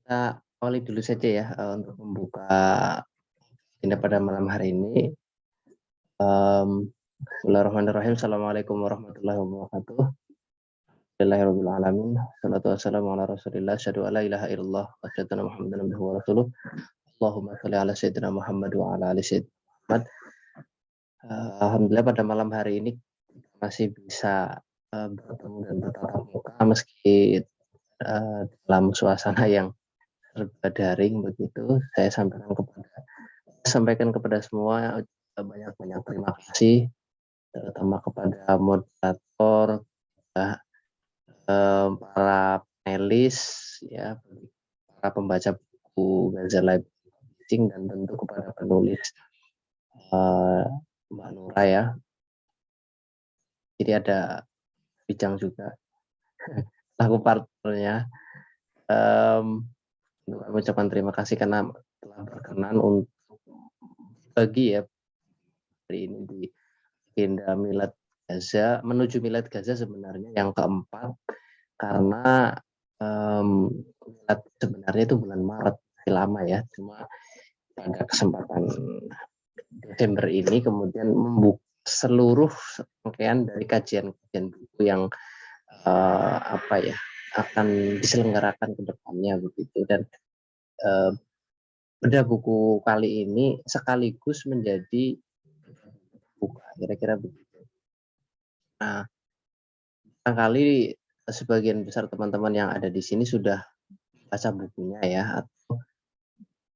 Kita awali dulu saja ya, untuk membuka agenda pada malam hari ini. Bismillahirrahmanirrahim. Assalamualaikum warahmatullahi wabarakatuh. Alhamdulillahirrahmanirrahim. Salatu wassalamu ala rasulillah. Asyhadu an la ilaha illallah wa asyhadu anna Muhammadan abduhu wa rasuluh. Allahumma sholli ala sayyidina Muhammad wa ala ali sayyidina Muhammad. Alhamdulillah pada malam hari ini masih bisa bertemu dan bertatap muka meski dalam suasana yang serba daring begitu. Saya sampaikan kepada semua banyak-banyak terima kasih, terutama kepada moderator, para panelis, ya, para pembaca buku Gaza Live Publishing, dan tentu kepada penulis Mbak Nura ya. Jadi ada Bijang juga laku partnernya. Mengucapkan terima kasih karena telah berkenan untuk bagi ya hari ini di agenda Milad Gaza, menuju Milad Gaza sebenarnya yang keempat, karena Milad sebenarnya itu bulan Maret, masih lama ya, cuma pada kesempatan Desember ini kemudian membuka seluruh rangkaian dari kajian-kajian buku yang akan diselenggarakan ke depannya begitu. Dan bedah buku kali ini sekaligus menjadi buka, kira-kira begitu. Nah, barangkali sebagian besar teman-teman yang ada di sini sudah baca bukunya ya, atau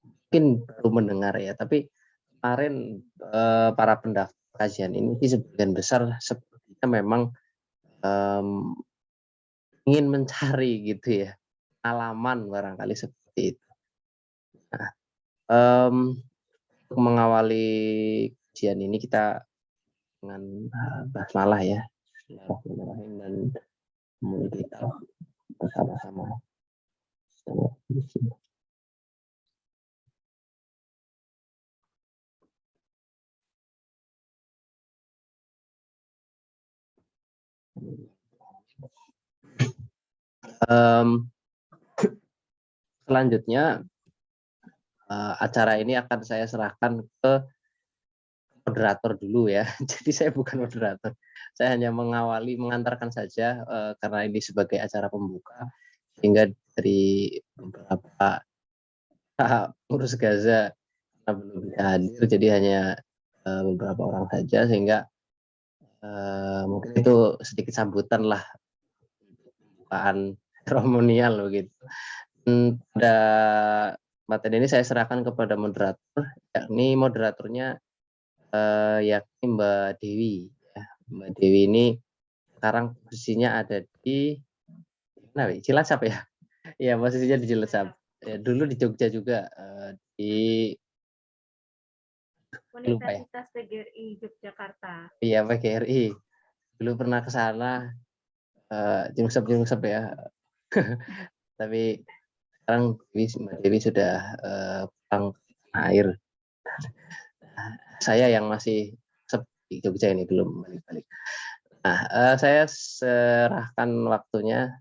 mungkin baru mendengar ya. Tapi kemarin para pendaftar kajian ini sebagian besar sepertinya memang ingin mencari gitu ya, halaman barangkali seperti itu. Nah, untuk mengawali kajian ini kita dengan basmalah ya. Bismillahirrahmanirrahim, dan mulai kita bersama-sama. Selanjutnya acara ini akan saya serahkan ke moderator dulu ya. Jadi saya bukan moderator, saya hanya mengawali, mengantarkan saja karena ini sebagai acara pembuka, sehingga dari beberapa pengurus Gaza belum bisa hadir, jadi hanya beberapa orang saja, sehingga mungkin itu sedikit sambutan lah, pembukaan seremonial begitu. Pada materi ini saya serahkan kepada moderator, yakni moderatornya yakni Mbak Dewi. Ya. Mbak Dewi ini sekarang posisinya ada di Cilacap ya. Ya, posisinya di Cilacap. Ya, dulu di Jogja juga, di Universitas PGRI Yogyakarta. Iya, PGRI. Dulu pernah ke sana, jungsep ya. Tapi sekarang Mbak Dewi sudah pulang air. Saya yang masih di Jogja ini belum balik-balik. Nah, saya serahkan waktunya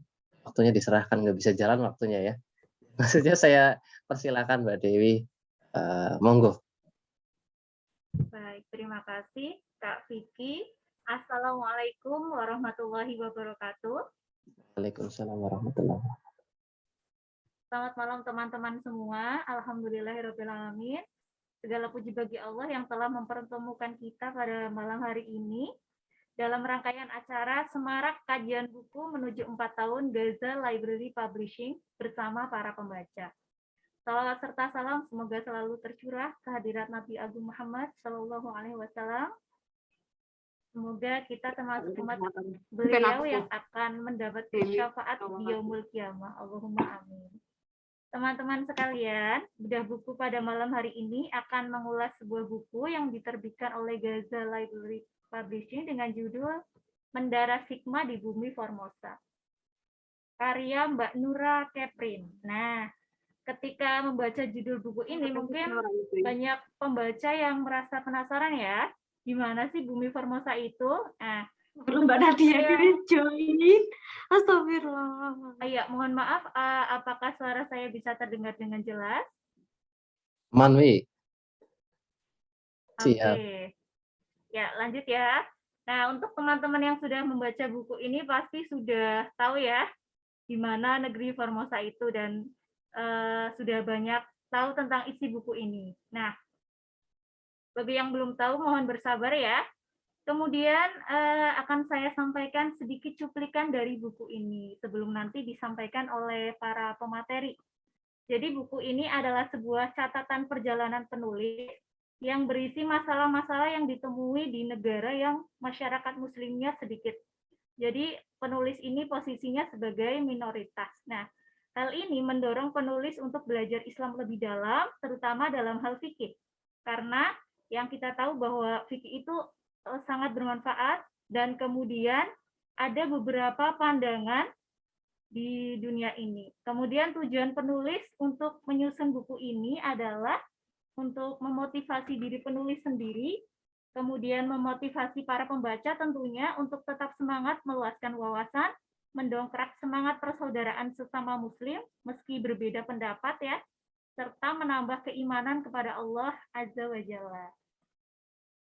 diserahkan, nggak bisa jalan waktunya ya. Maksudnya saya persilakan Mbak Dewi, monggo. Baik, terima kasih Kak Vicky. Assalamualaikum warahmatullahi wabarakatuh. Waalaikumsalam warahmatullahi wabarakatuh. Selamat malam teman-teman semua. Alhamdulillahirrahmanirrahim. Segala puji bagi Allah yang telah mempertemukan kita pada malam hari ini dalam rangkaian acara Semarak Kajian Buku menuju 4 tahun Gaza Library Publishing bersama para pembaca. Salawat serta salam semoga selalu tercurah kehadirat Nabi Agung Muhammad Shallallahu Alaihi Wasallam. Semoga kita termasuk umat beliau yang akan mendapat syafaat di yaumul qiyamah. Allahumma amin. Teman-teman sekalian, bedah buku pada malam hari ini akan mengulas sebuah buku yang diterbitkan oleh Gaza Library Publishing dengan judul Mendarat Hikmah di Bumi Formosa, karya Mbak Nura Keprin. Nah, ketika membaca judul buku ini, mungkin banyak pembaca yang merasa penasaran ya, gimana sih Bumi Formosa itu? Nah, belum Mbak Nadia join. Astagfirullah. Ya, mohon maaf, apakah suara saya bisa terdengar dengan jelas? Man, Wi. Oke. Siap. Ya, lanjut ya. Nah, untuk teman-teman yang sudah membaca buku ini pasti sudah tahu ya di mana negeri Formosa itu dan sudah banyak tahu tentang isi buku ini. Nah, bagi yang belum tahu mohon bersabar ya. Kemudian akan saya sampaikan sedikit cuplikan dari buku ini sebelum nanti disampaikan oleh para pemateri. Jadi buku ini adalah sebuah catatan perjalanan penulis yang berisi masalah-masalah yang ditemui di negara yang masyarakat muslimnya sedikit. Jadi penulis ini posisinya sebagai minoritas. Nah, hal ini mendorong penulis untuk belajar Islam lebih dalam, terutama dalam hal fikih. Karena yang kita tahu bahwa fikih itu sangat bermanfaat dan kemudian ada beberapa pandangan di dunia ini. Kemudian tujuan penulis untuk menyusun buku ini adalah untuk memotivasi diri penulis sendiri, kemudian memotivasi para pembaca tentunya untuk tetap semangat meluaskan wawasan, mendongkrak semangat persaudaraan sesama muslim meski berbeda pendapat ya, serta menambah keimanan kepada Allah Azza wa Jalla.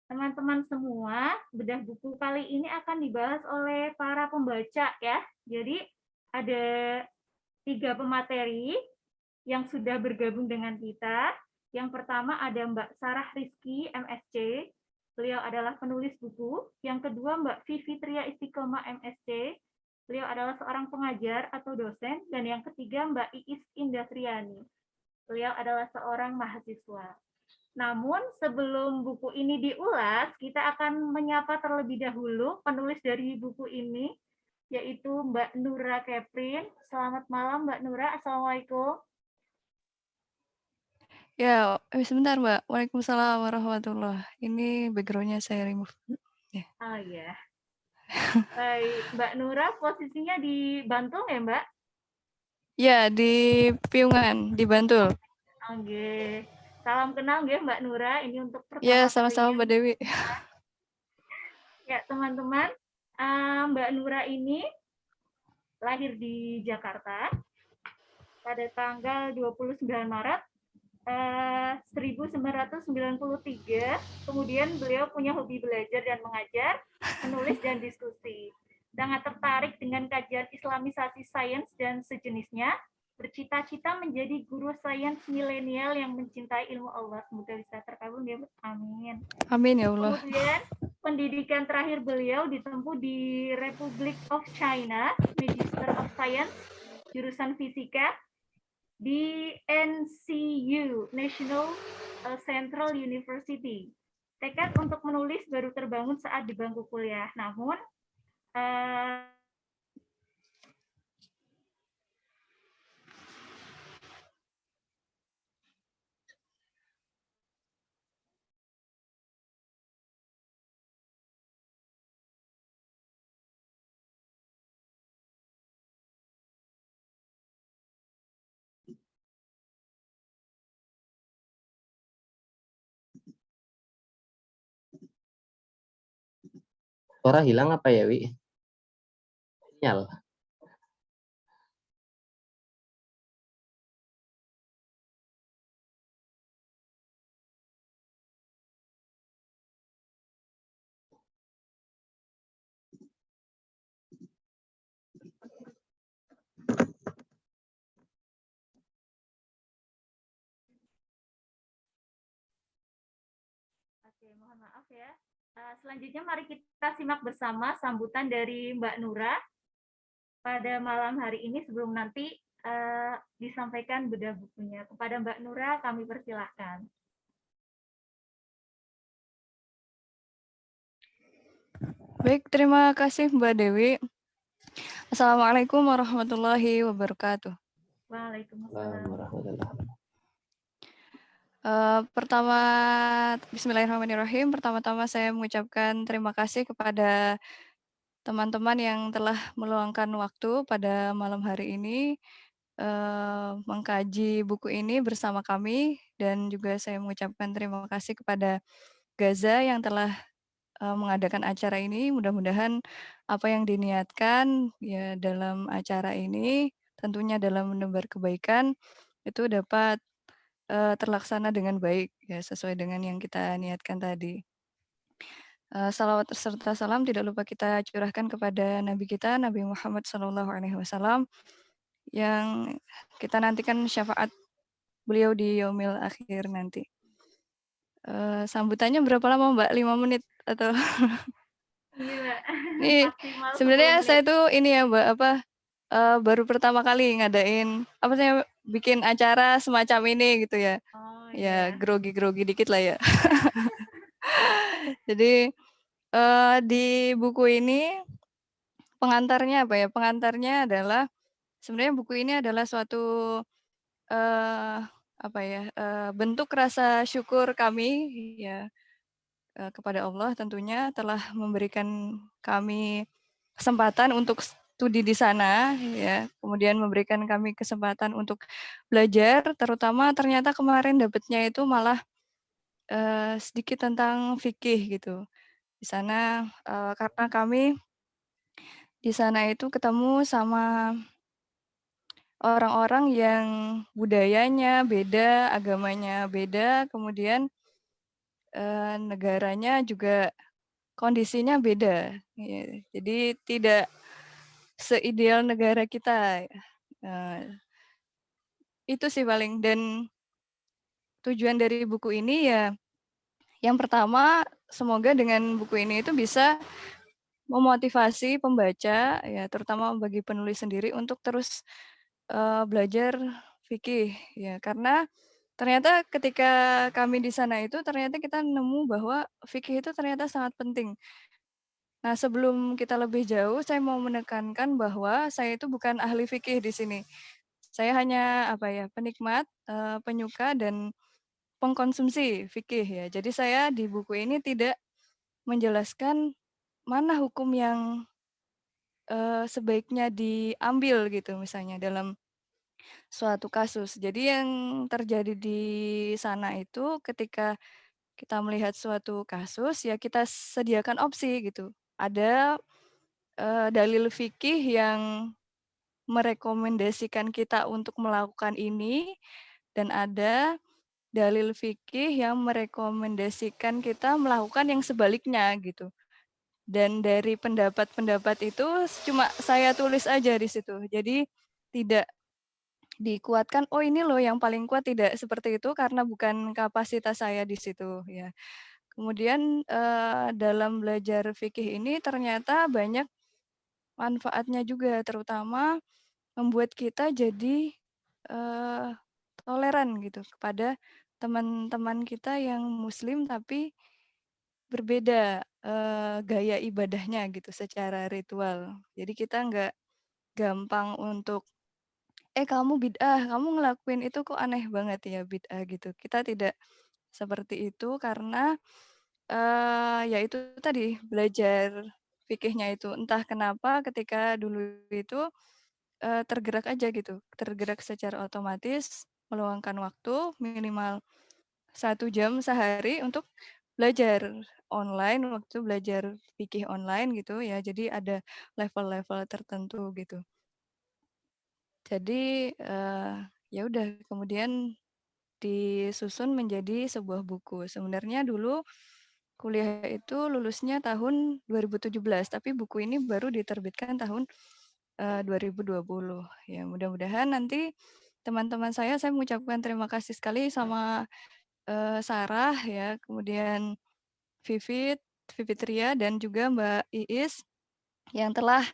Teman-teman semua, bedah buku kali ini akan dibahas oleh para pembaca ya. Jadi ada 3 pemateri yang sudah bergabung dengan kita. Yang pertama ada Mbak Sarah Rizky, MSc. Beliau adalah penulis buku. Yang kedua Mbak Vivi Tria Istiqomah, MSc. Beliau adalah seorang pengajar atau dosen. Dan yang ketiga Mbak Iis Indatriani. Beliau adalah seorang mahasiswa. Namun sebelum buku ini diulas, kita akan menyapa terlebih dahulu penulis dari buku ini, yaitu Mbak Nura Keprin. Selamat malam Mbak Nura, Assalamualaikum. Ya, sebentar Mbak. Waalaikumsalam warahmatullah. Ini background-nya saya remove. Ya. Oh ya. Baik, Mbak Nura posisinya di Bantul ya Mbak? Ya, di Piungan, di Bantul. Oke. Salam kenal ya Mbak Nura, ini untuk Ya, pertama sama-sama kalinya. Mbak Dewi. Ya teman-teman, Mbak Nura ini lahir di Jakarta pada tanggal 29 Maret 1993. Kemudian beliau punya hobi belajar dan mengajar, menulis dan diskusi. Sangat tertarik dengan kajian islamisasi sains dan sejenisnya, bercita-cita menjadi guru sains milenial yang mencintai ilmu Allah. Semoga bisa terkabul ya. Amin. Amin ya Allah. Kemudian pendidikan terakhir beliau ditempuh di Republic of China, Magister of Science, jurusan fisika, di NCU, National Central University. Tekad untuk menulis baru terbangun saat di bangku kuliah. Namun, Suara hilang apa ya, Wi? Sinyal. oke, mohon maaf ya. Selanjutnya mari kita simak bersama sambutan dari Mbak Nura pada malam hari ini sebelum nanti disampaikan bedah bukunya. Kepada Mbak Nura kami persilahkan. Baik, terima kasih Mbak Dewi. Assalamualaikum warahmatullahi wabarakatuh. Waalaikumsalam. Pertama, bismillahirrahmanirrahim. Pertama-tama saya mengucapkan terima kasih kepada teman-teman yang telah meluangkan waktu pada malam hari ini mengkaji buku ini bersama kami, dan juga saya mengucapkan terima kasih kepada Gaza yang telah mengadakan acara ini. Mudah-mudahan apa yang diniatkan ya dalam acara ini, tentunya dalam menebar kebaikan, itu dapat, terlaksana dengan baik ya, sesuai dengan yang kita niatkan tadi. Shalawat serta salam tidak lupa kita curahkan kepada nabi kita, Nabi Muhammad SAW, yang kita nantikan syafaat beliau di yaumil akhir nanti. Sambutannya berapa lama, Mbak? 5 menit atau Iya, nih maksimal 10 sebenarnya menit. saya tuh ini ya, Mbak, apa, baru pertama kali ngadain, apa sih, bikin acara semacam ini gitu ya. Oh Ya iya. grogi-grogi dikit lah ya. Jadi, di buku ini pengantarnya apa ya, pengantarnya adalah sebenarnya buku ini adalah suatu, eee, apa ya, bentuk rasa syukur kami ya, kepada Allah tentunya telah memberikan kami kesempatan untuk studi di sana ya, kemudian memberikan kami kesempatan untuk belajar, terutama ternyata kemarin dapatnya itu malah, sedikit tentang fikih gitu. Di sana, karena kami di sana itu ketemu sama orang-orang yang budayanya beda, agamanya beda, kemudian, negaranya juga kondisinya beda, ya. Jadi tidak seideal negara kita, itu sih paling. Dan tujuan dari buku ini ya, yang pertama semoga dengan buku ini itu bisa memotivasi pembaca ya, terutama bagi penulis sendiri untuk terus, belajar fikih ya. Karena ternyata ketika kami di sana itu ternyata kita nemu bahwa fikih itu ternyata sangat penting. Nah, sebelum kita lebih jauh, saya mau menekankan bahwa saya itu bukan ahli fikih di sini. Saya hanya apa ya, penikmat, penyuka dan pengkonsumsi fikih ya. Jadi saya di buku ini tidak menjelaskan mana hukum yang, sebaiknya diambil gitu misalnya dalam suatu kasus. Jadi yang terjadi di sana itu ketika kita melihat suatu kasus, ya kita sediakan opsi gitu. Ada, dalil fikih yang merekomendasikan kita untuk melakukan ini, dan ada dalil fikih yang merekomendasikan kita melakukan yang sebaliknya gitu. Dan dari pendapat-pendapat itu cuma saya tulis aja di situ. Jadi tidak dikuatkan, "Oh ini loh yang paling kuat," tidak seperti itu karena bukan kapasitas saya di situ ya. Kemudian, dalam belajar fikih ini ternyata banyak manfaatnya juga, terutama membuat kita jadi, eee, toleran gitu kepada teman-teman kita yang muslim tapi berbeda, gaya ibadahnya gitu secara ritual. Jadi kita nggak gampang untuk, kamu bid'ah, kamu ngelakuin itu kok aneh banget ya bid'ah," gitu. Kita tidak seperti itu karena, ya itu tadi, belajar fikihnya itu. Entah kenapa ketika dulu itu, tergerak aja gitu, tergerak secara otomatis meluangkan waktu minimal 1 jam sehari untuk belajar online, waktu belajar fikih online gitu ya, jadi ada level-level tertentu gitu. Jadi, ya udah kemudian disusun menjadi sebuah buku. Sebenarnya dulu kuliah itu lulusnya tahun 2017, tapi buku ini baru diterbitkan tahun, 2020. Ya mudah-mudahan nanti teman-teman saya mengucapkan terima kasih sekali sama, Sarah ya, kemudian Vivit, Vivitria dan juga Mbak Iis yang telah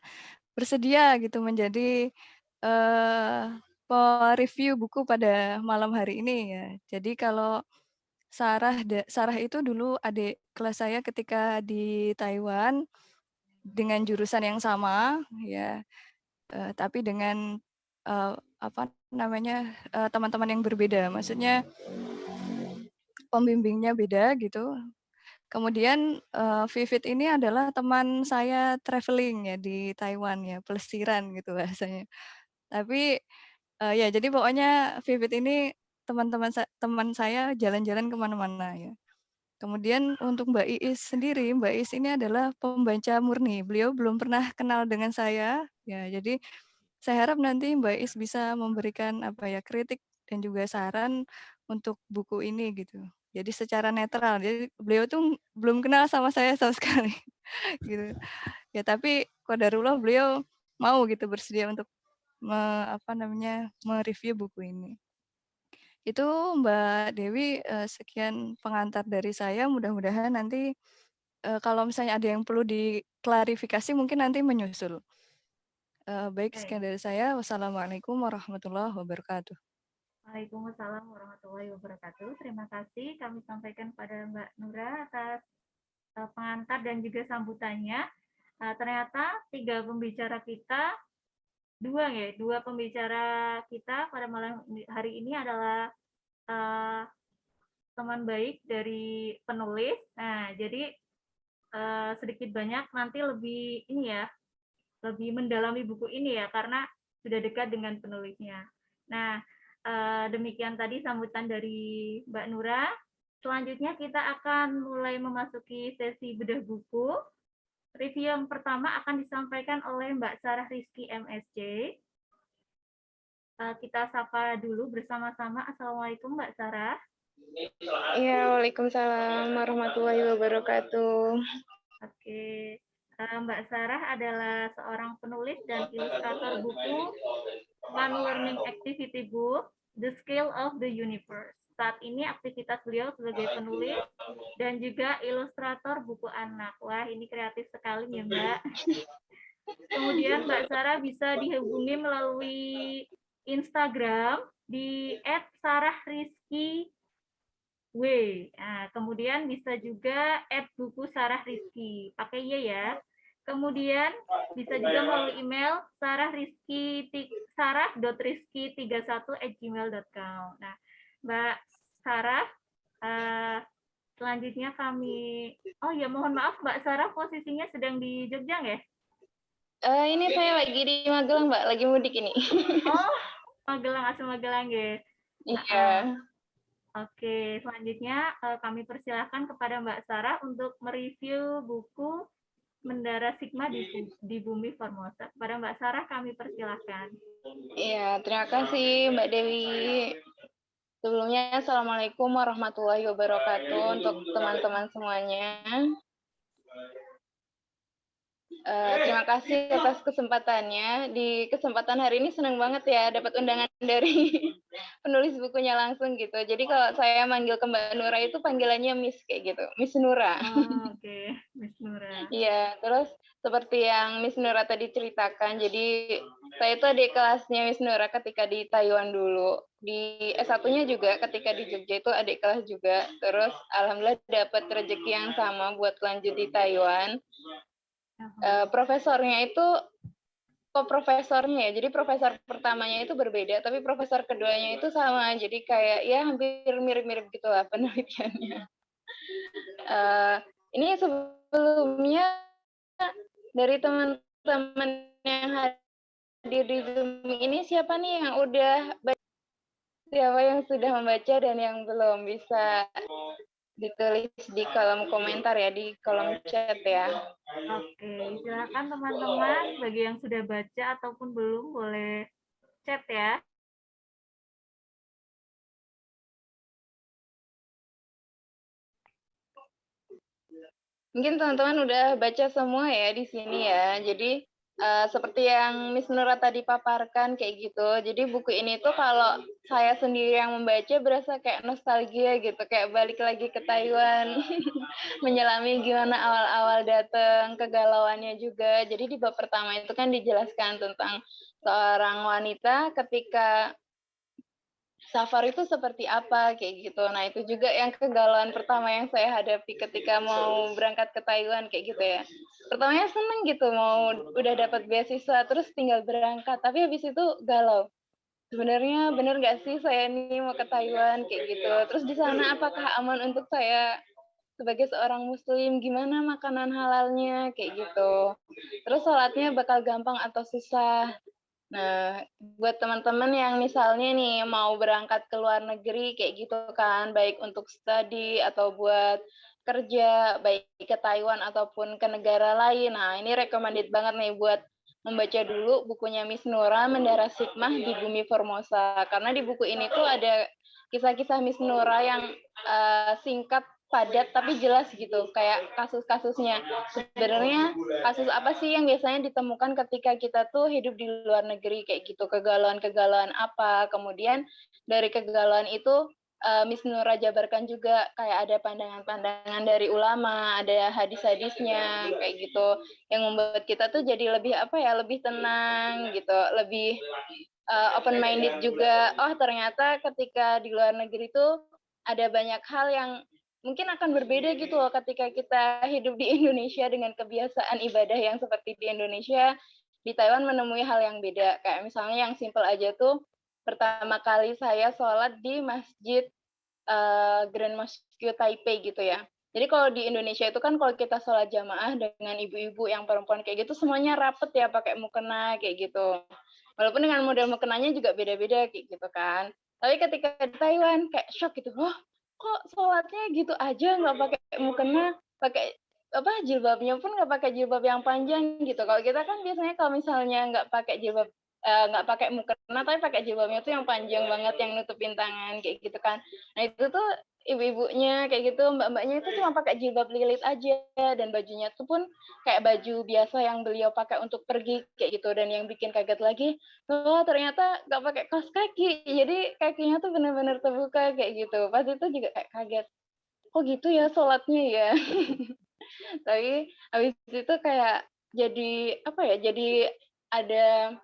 bersedia gitu menjadi, pe-review buku pada malam hari ini ya. Jadi kalau Sarah itu dulu adik kelas saya ketika di Taiwan dengan jurusan yang sama ya, tapi dengan, apa namanya, teman-teman yang berbeda. Maksudnya pembimbingnya beda gitu. Kemudian, Vivit ini adalah teman saya traveling ya di Taiwan ya, pelesiran gitu bahasanya. Tapi, ya jadi pokoknya Vivit ini teman saya jalan-jalan ke mana-mana ya. Kemudian untuk Mbak Iis sendiri, Mbak Iis ini adalah pembaca murni. Beliau belum pernah kenal dengan saya, ya. Jadi saya harap nanti Mbak Iis bisa memberikan apa ya kritik dan juga saran untuk buku ini gitu. Jadi secara netral. Jadi beliau tuh belum kenal sama saya sama sekali gitu. Ya tapi qadarullah beliau mau gitu bersedia untuk mereview buku ini. Itu Mbak Dewi, sekian pengantar dari saya, mudah-mudahan nanti, kalau misalnya ada yang perlu diklarifikasi mungkin nanti menyusul. Baik Baik. sekian dari saya, wassalamualaikum warahmatullahi wabarakatuh. Waalaikumsalam warahmatullahi wabarakatuh. Terima kasih kami sampaikan pada Mbak Nura atas pengantar dan juga sambutannya. Ternyata dua pembicara kita pada malam hari ini adalah teman baik dari penulis. Nah, jadi sedikit banyak nanti lebih mendalami buku ini ya, karena sudah dekat dengan penulisnya. Nah, demikian tadi sambutan dari Mbak Nura. Selanjutnya kita akan mulai memasuki sesi bedah buku. Review yang pertama akan disampaikan oleh Mbak Sarah Rizky MSc. Kita sapa dulu bersama-sama. Assalamualaikum Mbak Sarah. Iya, waalaikumsalam warahmatullahi wabarakatuh. Oke, Mbak Sarah adalah seorang penulis dan ilustrator buku Fun Learning Activity Book, The Scale of the Universe. Saat ini aktivitas beliau sebagai penulis dan juga ilustrator buku anak. Wah, ini kreatif sekali ya, Mbak. Kemudian Mbak Sarah bisa dihubungi melalui Instagram di @sarahrizky W. Nah, kemudian bisa juga @buku Sarah Rizky, pakai Y ya. Kemudian bisa juga melalui email sarah.rizky31@gmail.com. Nah, Mbak Sarah, selanjutnya oh ya mohon maaf Mbak Sarah posisinya sedang di Jogja nggak? Ini saya lagi di Magelang, Mbak, lagi mudik ini. Oh, Magelang, asal Magelang ya. Iya. Oke, selanjutnya kami persilahkan kepada Mbak Sarah untuk mereview buku Mendara Sigma di Bumi Formosa. Kepada Mbak Sarah kami persilahkan. Iya, terima kasih Mbak Dewi. Sebelumnya, Assalamualaikum warahmatullahi wabarakatuh untuk teman-teman semuanya. Terima kasih atas kesempatannya. Di kesempatan hari ini senang banget ya dapat undangan dari penulis bukunya langsung gitu. Jadi kalau saya manggil ke Mbak Nura itu panggilannya Miss kayak gitu, Miss Nura. Oh, oke, Miss Nura. Iya, terus seperti yang Miss Nura tadi ceritakan, jadi saya itu adik kelasnya Miss Nura ketika di Taiwan dulu. Di S1-nya juga ketika di Jogja itu adik kelas juga. Terus alhamdulillah dapat rezeki yang sama buat lanjut di Taiwan. Profesornya itu co-profesornya ya, jadi profesor pertamanya itu berbeda, tapi profesor keduanya itu sama, jadi kayak ya hampir mirip-mirip gitu lah penelitiannya. Ini sebelumnya dari teman-teman yang hadir di Zoom ini siapa nih yang udah baca, siapa yang sudah membaca dan yang belum bisa ditulis di kolom komentar ya, di kolom chat ya. Oke, silakan teman-teman bagi yang sudah baca ataupun belum boleh chat ya. Mungkin teman-teman udah baca semua ya di sini ya. Jadi seperti yang Miss Nura tadi paparkan kayak gitu. Jadi buku ini tuh kalau saya sendiri yang membaca berasa kayak nostalgia gitu, kayak balik lagi ke Taiwan, menyelami gimana awal-awal datang, kegalauannya juga. Jadi di bab pertama itu kan dijelaskan tentang seorang wanita ketika safar itu seperti apa kayak gitu. Nah, itu juga yang kegalauan pertama yang saya hadapi ketika mau berangkat ke Taiwan kayak gitu ya. Pertamanya seneng gitu mau udah dapat beasiswa terus tinggal berangkat, tapi habis itu galau. Sebenarnya benar nggak sih saya ini mau ke Taiwan kayak gitu. Terus di sana apakah aman untuk saya sebagai seorang muslim, gimana makanan halalnya kayak gitu. Terus sholatnya bakal gampang atau susah. Nah, buat teman-teman yang misalnya nih mau berangkat ke luar negeri kayak gitu kan, baik untuk studi atau buat kerja, baik ke Taiwan ataupun ke negara lain. Nah, ini recommended banget nih buat membaca dulu bukunya Miss Nura, Mendarat Hikmah di Bumi Formosa. Karena di buku ini tuh ada kisah-kisah Miss Nura yang singkat, padat, tapi jelas gitu. Kayak kasus-kasusnya. Sebenarnya kasus apa sih yang biasanya ditemukan ketika kita tuh hidup di luar negeri kayak gitu. Kegalauan-kegalauan apa. Kemudian dari kegalauan itu Miss Nura jabarkan juga kayak ada pandangan-pandangan dari ulama, ada hadis-hadisnya kayak gitu yang membuat kita tuh jadi lebih apa ya, lebih tenang gitu, lebih open minded juga. Oh, ternyata ketika di luar negeri tuh ada banyak hal yang mungkin akan berbeda gitu loh ketika kita hidup di Indonesia dengan kebiasaan ibadah yang seperti di Indonesia. Di Taiwan menemui hal yang beda. Kayak misalnya yang simple aja tuh, pertama kali saya sholat di masjid Grand Mosque Taipei gitu ya. Jadi kalau di Indonesia itu kan kalau kita sholat jamaah dengan ibu-ibu yang perempuan kayak gitu semuanya rapet ya pakai mukena kayak gitu. Walaupun dengan model mukenanya juga beda-beda kayak gitu kan. Tapi ketika di Taiwan kayak shock gitu, wah kok sholatnya gitu aja nggak pakai mukena, pakai apa jilbabnya pun nggak pakai jilbab yang panjang gitu. Kalau kita kan biasanya kalau misalnya nggak pakai jilbab nggak pakai mukena tapi pakai jilbabnya tuh yang panjang banget yang nutupin tangan kayak gitu kan. Nah itu tuh ibu-ibunya kayak gitu, mbak-mbaknya itu cuma pakai jilbab lilit aja dan bajunya tuh pun kayak baju biasa yang beliau pakai untuk pergi kayak gitu. Dan yang bikin kaget lagi, oh ternyata nggak pakai kaos kaki, jadi kakinya tuh benar-benar terbuka kayak gitu. Pas itu juga kayak kaget, kok gitu ya sholatnya ya. Tapi habis itu kayak jadi apa ya, jadi ada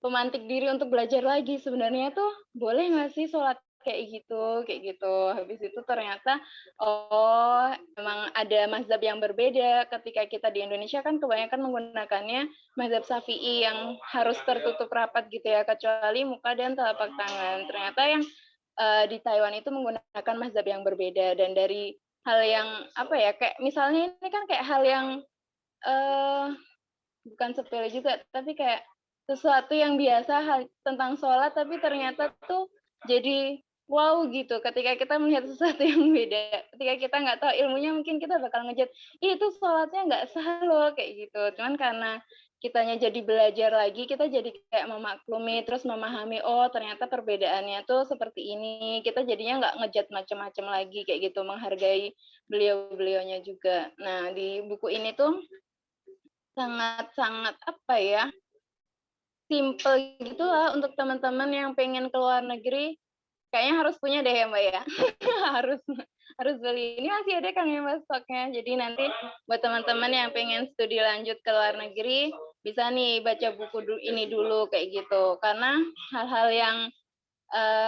pemantik diri untuk belajar lagi sebenarnya tuh boleh nggak sih sholat kayak gitu. Habis itu ternyata oh emang ada mazhab yang berbeda. Ketika kita di Indonesia kan kebanyakan menggunakannya mazhab Syafi'i yang harus tertutup rapat gitu ya, kecuali muka dan telapak tangan. Ternyata yang di Taiwan itu menggunakan mazhab yang berbeda. Dan dari hal yang apa ya, kayak misalnya ini kan kayak hal yang bukan sepele juga, tapi kayak sesuatu yang biasa hal tentang sholat, tapi ternyata tuh jadi wow gitu ketika kita melihat sesuatu yang beda. Ketika kita nggak tahu ilmunya mungkin kita bakal ngejat, ih itu sholatnya nggak sah loh kayak gitu. Cuman karena kitanya jadi belajar lagi, kita jadi kayak memaklumi, terus memahami, oh ternyata perbedaannya tuh seperti ini. Kita jadinya nggak ngejat macam-macam lagi kayak gitu, menghargai beliau-beliaunya juga. Nah di buku ini tuh sangat-sangat apa ya, simple gitulah untuk teman-teman yang pengen ke luar negeri. Kayaknya harus punya deh ya Mbak ya. harus harus beli. Ini masih ada kan ya Mbak stoknya. Jadi nanti buat teman-teman yang pengen studi lanjut ke luar negeri bisa nih baca buku ini dulu kayak gitu. Karena hal-hal yang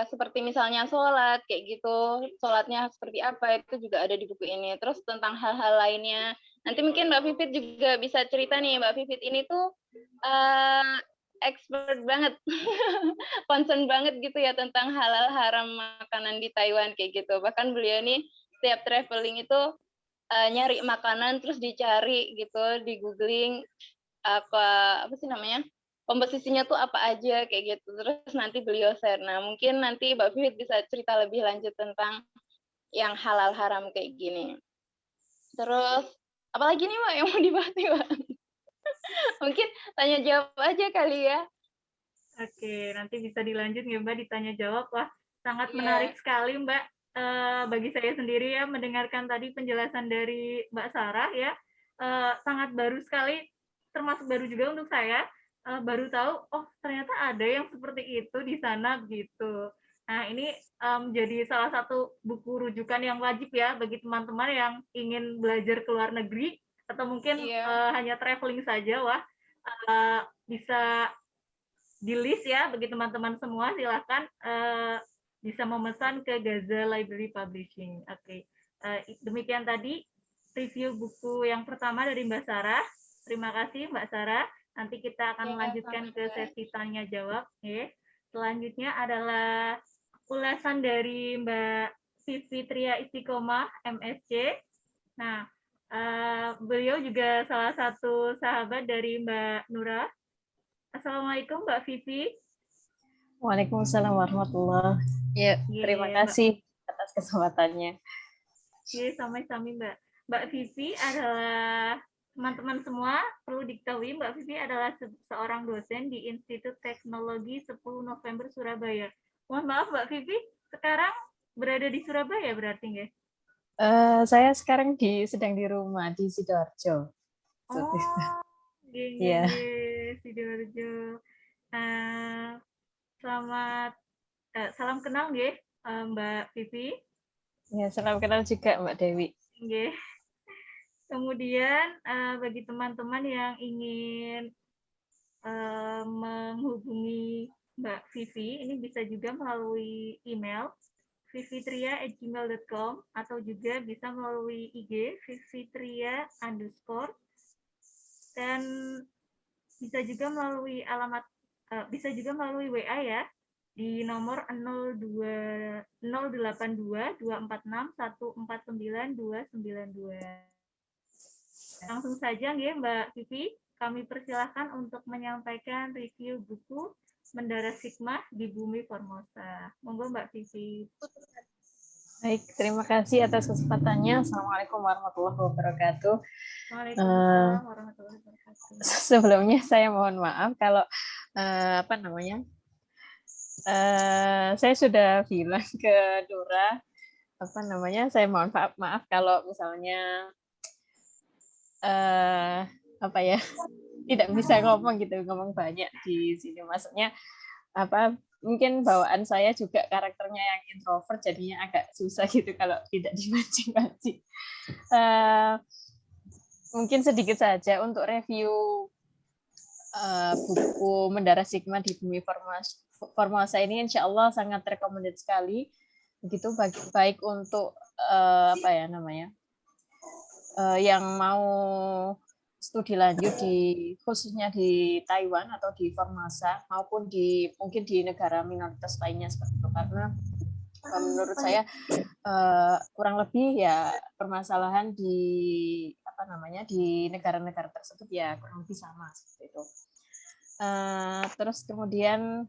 seperti misalnya sholat kayak gitu, sholatnya seperti apa itu juga ada di buku ini. Terus tentang hal-hal lainnya, nanti mungkin Mbak Vivit juga bisa cerita nih. Mbak Vivit ini tuh expert banget, concern banget gitu ya tentang halal haram makanan di Taiwan kayak gitu. Bahkan beliau nih setiap traveling itu nyari makanan terus dicari gitu, di googling apa sih namanya, komposisinya tuh apa aja kayak gitu. Terus nanti beliau share. Nah mungkin nanti Mbak Vivit bisa cerita lebih lanjut tentang yang halal haram kayak gini. Terus apalagi nih Mbak yang mau dibahas nih Mbak? Mungkin tanya jawab aja kali ya. Oke, nanti bisa dilanjut ya Mbak ditanya jawab. Wah, sangat Iya. menarik sekali Mbak. Bagi saya sendiri ya mendengarkan tadi penjelasan dari Mbak Sarah ya, sangat baru sekali, termasuk baru juga untuk saya. Baru tahu, oh ternyata ada yang seperti itu di sana gitu. Nah ini menjadi salah satu buku rujukan yang wajib ya bagi teman-teman yang ingin belajar ke luar negeri atau mungkin hanya traveling saja. Wah, bisa di list ya bagi teman-teman semua, silahkan bisa memesan ke Gaza Library Publishing. Oke, demikian tadi review buku yang pertama dari Mbak Sarah. Terima kasih Mbak Sarah. Nanti kita akan melanjutkan ke sesi tanya jawab. Selanjutnya adalah ulasan dari Mbak Vivi Tria Istiqomah, MSc. Nah, beliau juga salah satu sahabat dari Mbak Nura. Assalamualaikum Mbak Vivi. Waalaikumsalam warahmatullahi wabarakatuh. Ya, terima kasih atas kesempatannya. Oke, sami-sami Mbak. Mbak Vivi adalah teman-teman semua perlu diketahui Mbak Vivi adalah seorang dosen di Institut Teknologi 10 November Surabaya. Mohon maaf Mbak Vivi, sekarang berada di Surabaya berarti nggak? Saya sekarang sedang di rumah di Sidoarjo. Oh, Iya. Sidoarjo. Selamat salam kenal nggih Mbak Vivi. Ya, salam kenal juga Mbak Dewi. Nggih. Kemudian bagi teman-teman yang ingin menghubungi Mbak Vivi, ini bisa juga melalui email vivitria@gmail.com atau juga bisa melalui IG vivitria_ dan bisa juga melalui alamat bisa juga melalui WA ya di nomor 082 246 149 292. Langsung saja nggih Mbak Vivi, kami persilahkan untuk menyampaikan review buku Mendarat Hikmah di Bumi Formosa. Monggo Mbak Vivi. Baik, terima kasih atas kesempatannya. Assalamualaikum warahmatullahi wabarakatuh. Waalaikumsalam warahmatullahi wabarakatuh. Sebelumnya saya mohon maaf kalau saya sudah bilang ke Dora saya mohon maaf kalau misalnya tidak bisa ngomong banyak di sini, maksudnya mungkin bawaan saya juga karakternya yang introvert, jadinya agak susah gitu kalau tidak dipancing-pancing. Mungkin sedikit saja untuk review buku Mendarat Hikmah di Bumi Formosa ini, insya Allah sangat recommended sekali, begitu baik untuk yang mau studi lanjut khususnya di Taiwan atau di Formosa maupun mungkin di negara minoritas lainnya seperti itu, karena menurut saya kurang lebih ya permasalahan di negara-negara tersebut ya kurang lebih sama seperti itu. Terus kemudian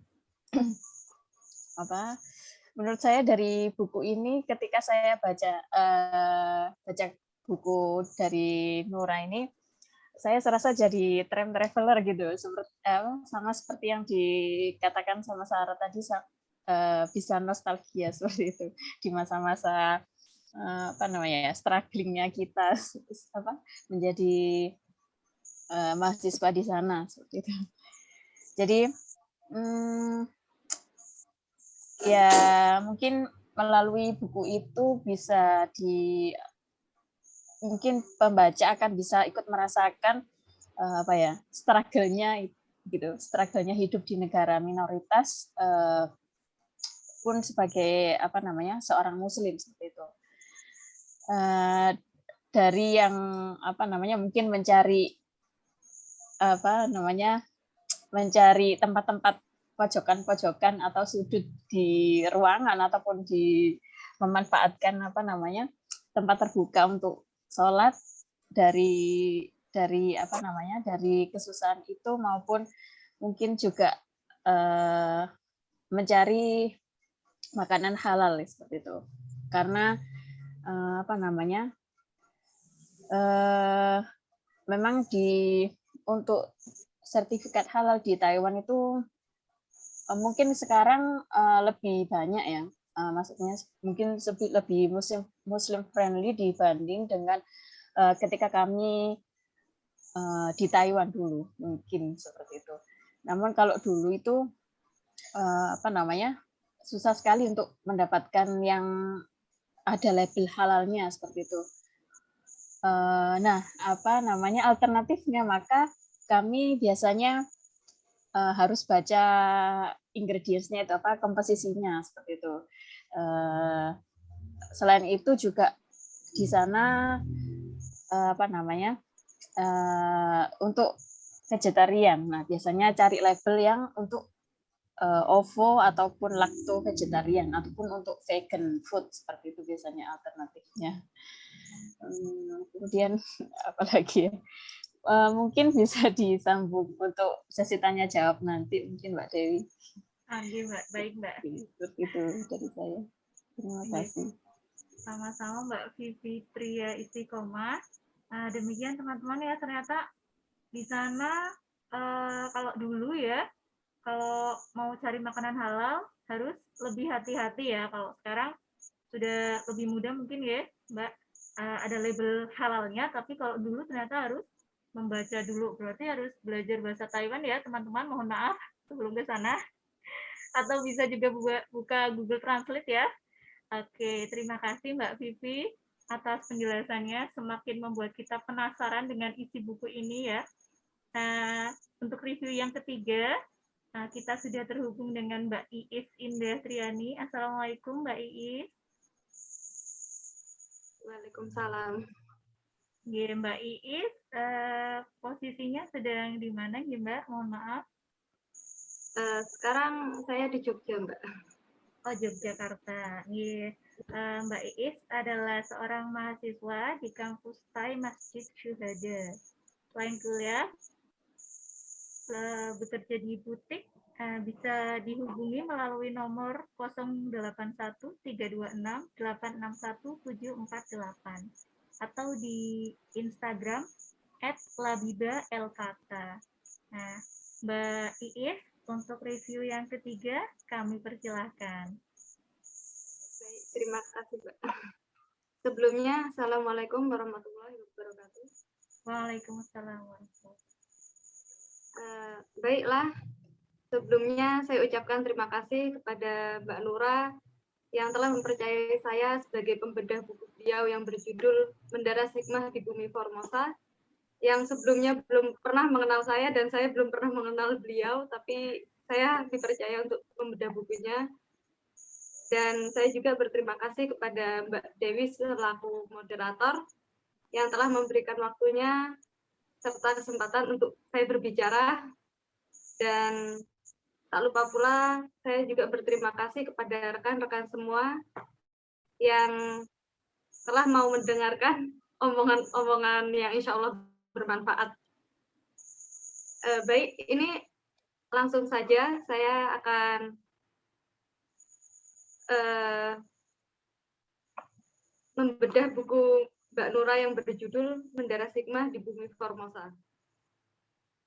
menurut saya dari buku ini, ketika saya baca buku dari Nura ini, saya serasa jadi time traveler gitu, sama seperti yang dikatakan sama Sarah tadi, bisa nostalgia seperti itu di masa-masa strugglingnya kita menjadi mahasiswa di sana seperti itu. Jadi ya mungkin melalui buku itu bisa mungkin pembaca akan bisa ikut merasakan struggle-nya hidup di negara minoritas pun sebagai seorang muslim seperti itu. Dari yang mungkin mencari tempat-tempat pojokan-pojokan atau sudut di ruangan ataupun memanfaatkan tempat terbuka untuk sholat dari kesusahan itu, maupun mungkin juga mencari makanan halal seperti itu, karena memang untuk sertifikat halal di Taiwan itu mungkin sekarang lebih banyak ya, maksudnya mungkin lebih Muslim friendly dibanding dengan ketika kami di Taiwan dulu, mungkin seperti itu. Namun kalau dulu itu susah sekali untuk mendapatkan yang ada label halalnya seperti itu. Alternatifnya, maka kami biasanya harus baca ingredients-nya itu komposisinya seperti itu. Selain itu juga di sana untuk vegetarian. Nah, biasanya cari label yang untuk ovo ataupun lacto vegetarian ataupun untuk vegan food seperti itu biasanya alternatifnya. Kemudian apalagi ya? Mungkin bisa disambung untuk sesi tanya jawab nanti, mungkin Mbak Dewi. Mbak, baik Mbak. Seperti itu dari saya. Terima kasih. Sama-sama Mbak Vivi Tria Istiqomah. Nah, demikian teman-teman ya, ternyata di sana kalau dulu ya, kalau mau cari makanan halal harus lebih hati-hati ya. Kalau sekarang sudah lebih mudah mungkin ya, Mbak, ada label halalnya, tapi kalau dulu ternyata harus membaca dulu. Berarti harus belajar bahasa Taiwan ya, teman-teman. Mohon maaf sebelum ke sana. Atau bisa juga buka Google Translate ya. Oke, terima kasih Mbak Vivi atas penjelasannya. Semakin membuat kita penasaran dengan isi buku ini ya. Nah, untuk review yang ketiga, kita sudah terhubung dengan Mbak Iis Indah Triani. Assalamualaikum Mbak Iis. Waalaikumsalam. Ya, Mbak Iis, posisinya sedang di mana ya Mbak? Mohon maaf. Sekarang saya di Jogja, Mbak. Oh, Yogyakarta. Yeah. Mbak Iis adalah seorang mahasiswa di kampus TAI Masjid Syuhada. Selain kuliah, bekerja di butik, bisa dihubungi melalui nomor 081326861748 atau di Instagram @labiba_lkata. Nah, Mbak Iis, untuk review yang ketiga, kami persilahkan. Baik, terima kasih, Mbak. Sebelumnya, Assalamualaikum warahmatullahi wabarakatuh. Waalaikumsalam warahmatullahi Baiklah, sebelumnya saya ucapkan terima kasih kepada Mbak Nura yang telah mempercayai saya sebagai pembedah buku beliau yang berjudul Mendaras Hikmah di Bumi Formosa, yang sebelumnya belum pernah mengenal saya dan saya belum pernah mengenal beliau, tapi saya dipercaya untuk membedah bukunya. Dan saya juga berterima kasih kepada Mbak Dewi selaku moderator yang telah memberikan waktunya serta kesempatan untuk saya berbicara. Dan tak lupa pula saya juga berterima kasih kepada rekan-rekan semua yang telah mau mendengarkan omongan-omongan yang insya Allah bermanfaat. Baik, ini langsung saja saya akan membedah buku Mbak Nura yang berjudul Mendaras Hikmah di Bumi Formosa.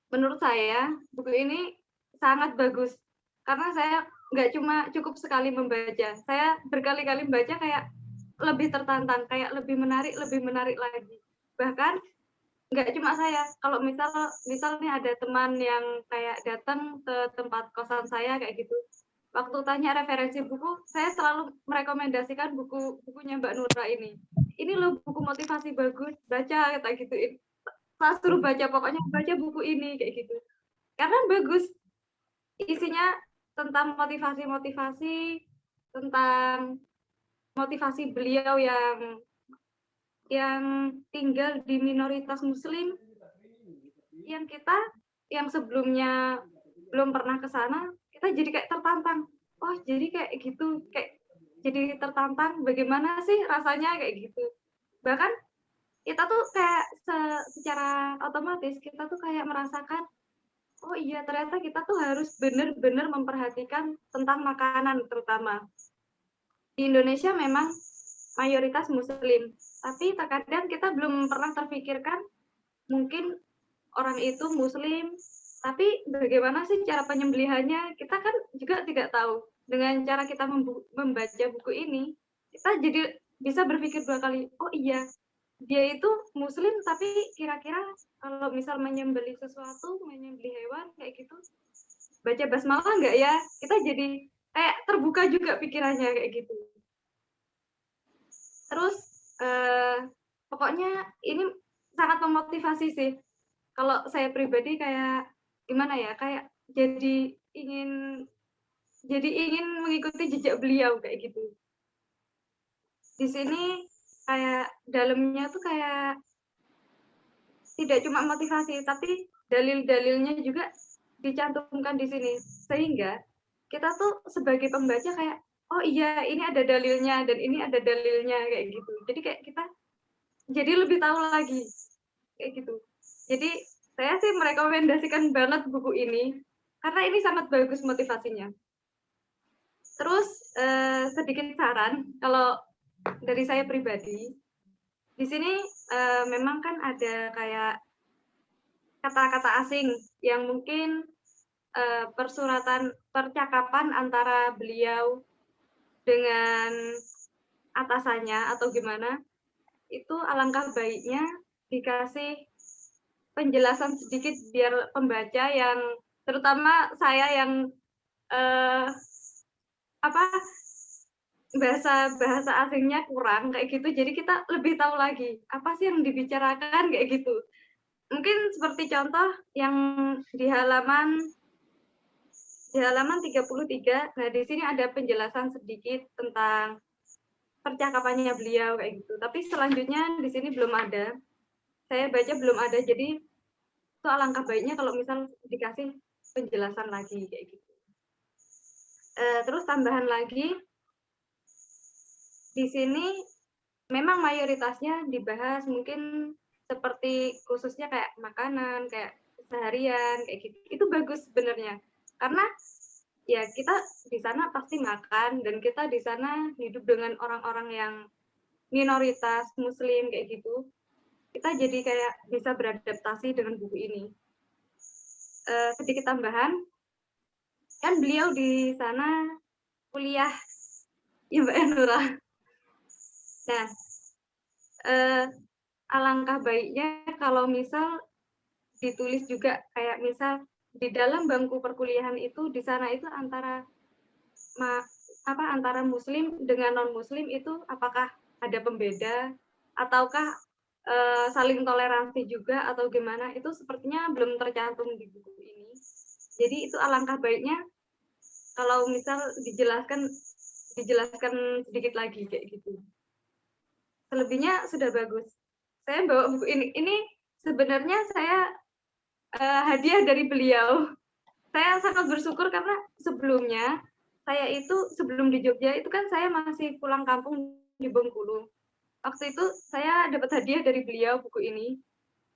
Menurut saya, buku ini sangat bagus. Karena saya nggak cuma cukup sekali membaca. Saya berkali-kali membaca kayak lebih tertantang, kayak lebih menarik lagi. Bahkan nggak cuma saya. Kalau misalnya ada teman yang kayak datang ke tempat kosan saya kayak gitu. Waktu tanya referensi buku, saya selalu merekomendasikan bukunya Mbak Nura ini. Ini loh buku motivasi bagus, baca kata gituin. Saya suruh baca, pokoknya baca buku ini kayak gitu. Karena bagus, isinya tentang motivasi-motivasi, tentang motivasi beliau yang tinggal di minoritas Muslim, yang sebelumnya belum pernah ke sana, kita jadi kayak tertantang. Oh, jadi kayak gitu, kayak jadi tertantang. Bagaimana sih rasanya kayak gitu? Bahkan kita tuh kayak secara otomatis kita tuh kayak merasakan, oh iya ternyata kita tuh harus benar-benar memperhatikan tentang makanan terutama. Di Indonesia memang mayoritas Muslim, tapi terkadang kita belum pernah terpikirkan mungkin orang itu Muslim, tapi bagaimana sih cara penyembelihannya? Kita kan juga tidak tahu. Dengan cara kita membaca buku ini, kita jadi bisa berpikir dua kali, oh iya, dia itu Muslim, tapi kira-kira kalau misal menyembelih sesuatu, menyembelih hewan kayak gitu, baca basmalah nggak ya? Kita jadi kayak terbuka juga pikirannya kayak gitu. Terus pokoknya ini sangat memotivasi sih. Kalau saya pribadi kayak gimana ya? Kayak jadi ingin mengikuti jejak beliau kayak gitu. Di sini kayak dalamnya tuh kayak tidak cuma motivasi, tapi dalil-dalilnya juga dicantumkan di sini. Sehingga kita tuh sebagai pembaca kayak, oh iya ini ada dalilnya dan ini ada dalilnya kayak gitu. Jadi kayak kita jadi lebih tahu lagi kayak gitu. Jadi saya sih merekomendasikan banget buku ini karena ini sangat bagus motivasinya. Terus sedikit saran, kalau dari saya pribadi, di sini memang kan ada kayak kata-kata asing yang mungkin percakapan antara beliau dengan atasannya atau gimana, itu alangkah baiknya dikasih penjelasan sedikit biar pembaca yang terutama saya yang apa bahasa asingnya kurang kayak gitu, jadi kita lebih tahu lagi apa sih yang dibicarakan kayak gitu. Mungkin seperti contoh yang di halaman 33. Nah, di sini ada penjelasan sedikit tentang percakapannya beliau kayak gitu. Tapi selanjutnya di sini belum ada. Saya baca belum ada. Jadi itu alangkah baiknya kalau misal dikasih penjelasan lagi kayak gitu. Terus tambahan lagi di sini memang mayoritasnya dibahas mungkin seperti khususnya kayak makanan, kayak seharian kayak gitu. Itu bagus sebenarnya. Karena ya kita di sana pasti makan dan kita di sana hidup dengan orang-orang yang minoritas muslim kayak gitu. Kita jadi kayak bisa beradaptasi dengan buku ini. Sedikit tambahan, kan beliau di sana kuliah ya Mbak Nura. Nah, alangkah baiknya kalau misal ditulis juga kayak misal di dalam bangku perkuliahan itu di sana itu antara antara muslim dengan non muslim itu apakah ada pembeda ataukah saling toleransi juga atau gimana, itu sepertinya belum tercantum di buku ini. Jadi itu alangkah baiknya kalau misal dijelaskan sedikit lagi kayak gitu. Selebihnya sudah bagus. Saya bawa buku ini. Ini sebenarnya saya hadiah dari beliau. Saya sangat bersyukur karena sebelumnya saya itu sebelum di Jogja itu kan saya masih pulang kampung di Bengkulu. Waktu itu saya dapat hadiah dari beliau buku ini.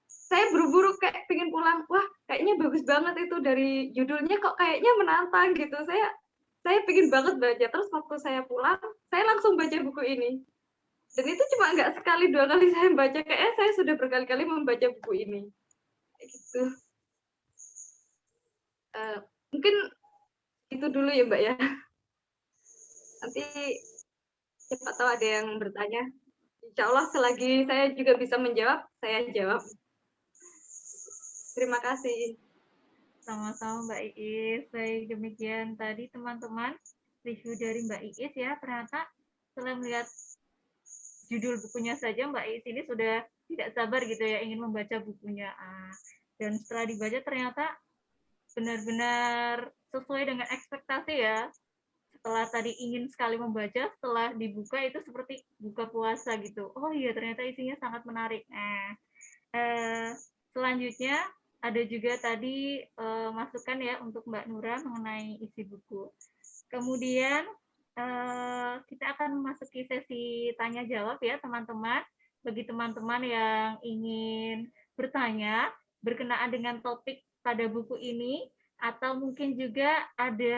Saya buru-buru kayak pengen pulang. Wah, kayaknya bagus banget itu dari judulnya kok kayaknya menantang gitu. Saya pengen banget baca. Terus waktu saya pulang, saya langsung baca buku ini. Dan itu cuma nggak sekali 2 kali saya baca, kayaknya saya sudah berkali-kali membaca buku ini. Kayak gitu. Mungkin itu dulu ya Mbak ya. Nanti siapa tahu ada yang bertanya. Insya Allah selagi saya juga bisa menjawab, saya jawab. Terima kasih. Sama-sama Mbak Iis. Baik, demikian tadi teman-teman review dari Mbak Iis ya. Ternyata setelah melihat judul bukunya saja Mbak Iis ini sudah tidak sabar gitu ya ingin membaca bukunya. Dan setelah dibaca ternyata benar-benar sesuai dengan ekspektasi ya. Setelah tadi ingin sekali membaca, setelah dibuka itu seperti buka puasa gitu. Oh iya, ternyata isinya sangat menarik. Selanjutnya ada juga tadi masukan ya untuk Mbak Nura mengenai isi buku. Kemudian kita akan memasuki sesi tanya jawab ya teman-teman. Bagi teman-teman yang ingin bertanya berkenaan dengan topik pada buku ini, atau mungkin juga ada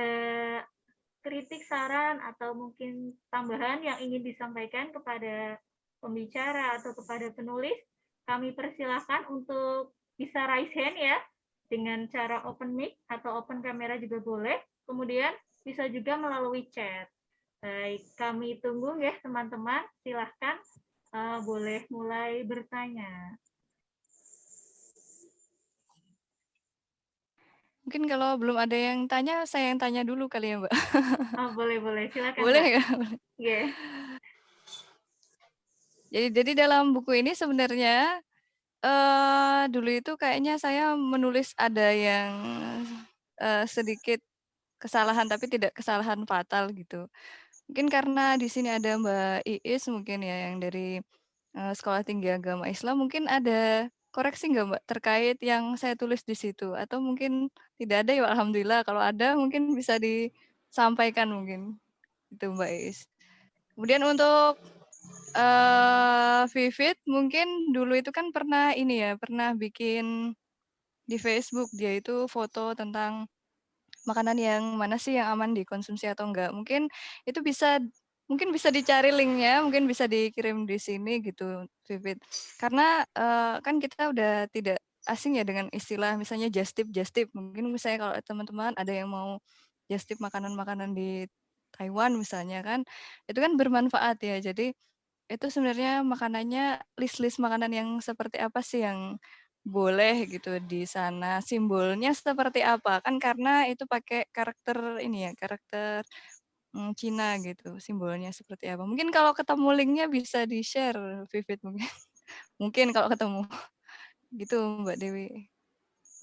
kritik, saran, atau mungkin tambahan yang ingin disampaikan kepada pembicara atau kepada penulis, kami persilahkan untuk bisa raise hand ya, dengan cara open mic atau open kamera juga boleh, kemudian bisa juga melalui chat. Baik, kami tunggu ya teman-teman, silahkan boleh mulai bertanya. Mungkin kalau belum ada yang tanya, saya yang tanya dulu kali ya, Mbak. Oh, boleh, silakan Boleh Mbak. nggak? Yeah. Jadi dalam buku ini sebenarnya dulu itu kayaknya saya menulis ada yang sedikit kesalahan, tapi tidak kesalahan fatal gitu. Mungkin karena di sini ada Mbak Iis mungkin ya yang dari Sekolah Tinggi Agama Islam, mungkin ada koreksi nggak Mbak terkait yang saya tulis di situ? Atau mungkin tidak ada ya alhamdulillah, kalau ada mungkin bisa disampaikan mungkin, itu Mbak Iis. Kemudian untuk Vivit mungkin dulu itu kan pernah ini ya, pernah bikin di Facebook, dia itu foto tentang makanan yang mana sih yang aman dikonsumsi atau enggak. Mungkin itu bisa Mungkin bisa dicari linknya, mungkin bisa dikirim di sini gitu, Vivit. Karena kan kita udah tidak asing ya dengan istilah misalnya just tip. Mungkin misalnya kalau teman-teman ada yang mau just tip makanan-makanan di Taiwan misalnya kan, itu kan bermanfaat ya. Jadi itu sebenarnya makanannya list-list makanan yang seperti apa sih yang boleh gitu di sana, simbolnya seperti apa, kan karena itu pakai karakter ini ya, karakter Cina gitu, simbolnya seperti apa. Mungkin kalau ketemu linknya bisa di-share, Vivit mungkin. Mungkin kalau ketemu. Gitu, Mbak Dewi.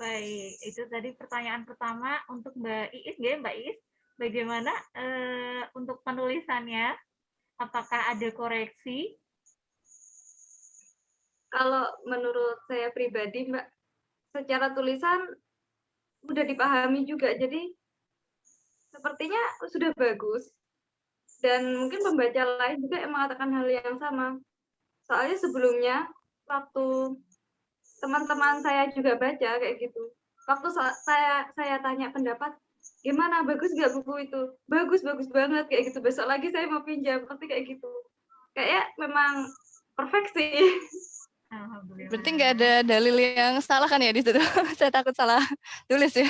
Baik, itu tadi pertanyaan pertama untuk Mbak Iis, ya Mbak Iis. Bagaimana untuk penulisannya? Apakah ada koreksi? Kalau menurut saya pribadi, Mbak, secara tulisan udah dipahami juga. Jadi sepertinya sudah bagus. Dan mungkin pembaca lain juga yang mengatakan hal yang sama. Soalnya sebelumnya waktu teman-teman saya juga baca kayak gitu. Waktu saya tanya pendapat, gimana, bagus nggak buku itu? Bagus banget kayak gitu. Besok lagi saya mau pinjam, seperti kayak gitu. Kayak memang perfect sih. Alhamdulillah. Berarti nggak ada dalil yang salah kan ya di situ? Saya takut salah tulis ya.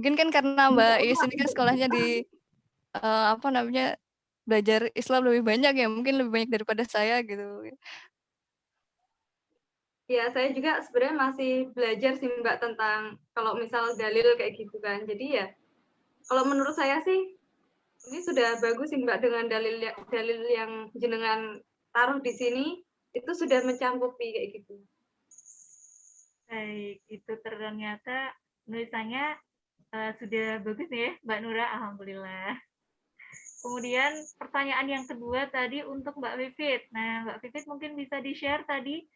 Mungkin kan karena Mbak Is ini kan sekolahnya di apa namanya, belajar Islam lebih banyak ya, mungkin lebih banyak daripada saya gitu. Ya, saya juga sebenarnya masih belajar sih Mbak tentang kalau misal dalil kayak gitu kan. Jadi ya, kalau menurut saya sih ini sudah bagus sih Mbak dengan dalil yang jenengan taruh di sini itu sudah mencangkupi kayak gitu. Baik, itu ternyata nulisannya sudah bagus ya, Mbak Nura. Alhamdulillah. Kemudian pertanyaan yang kedua tadi untuk Mbak Vivit. Nah, Mbak Vivit mungkin bisa di-share tadi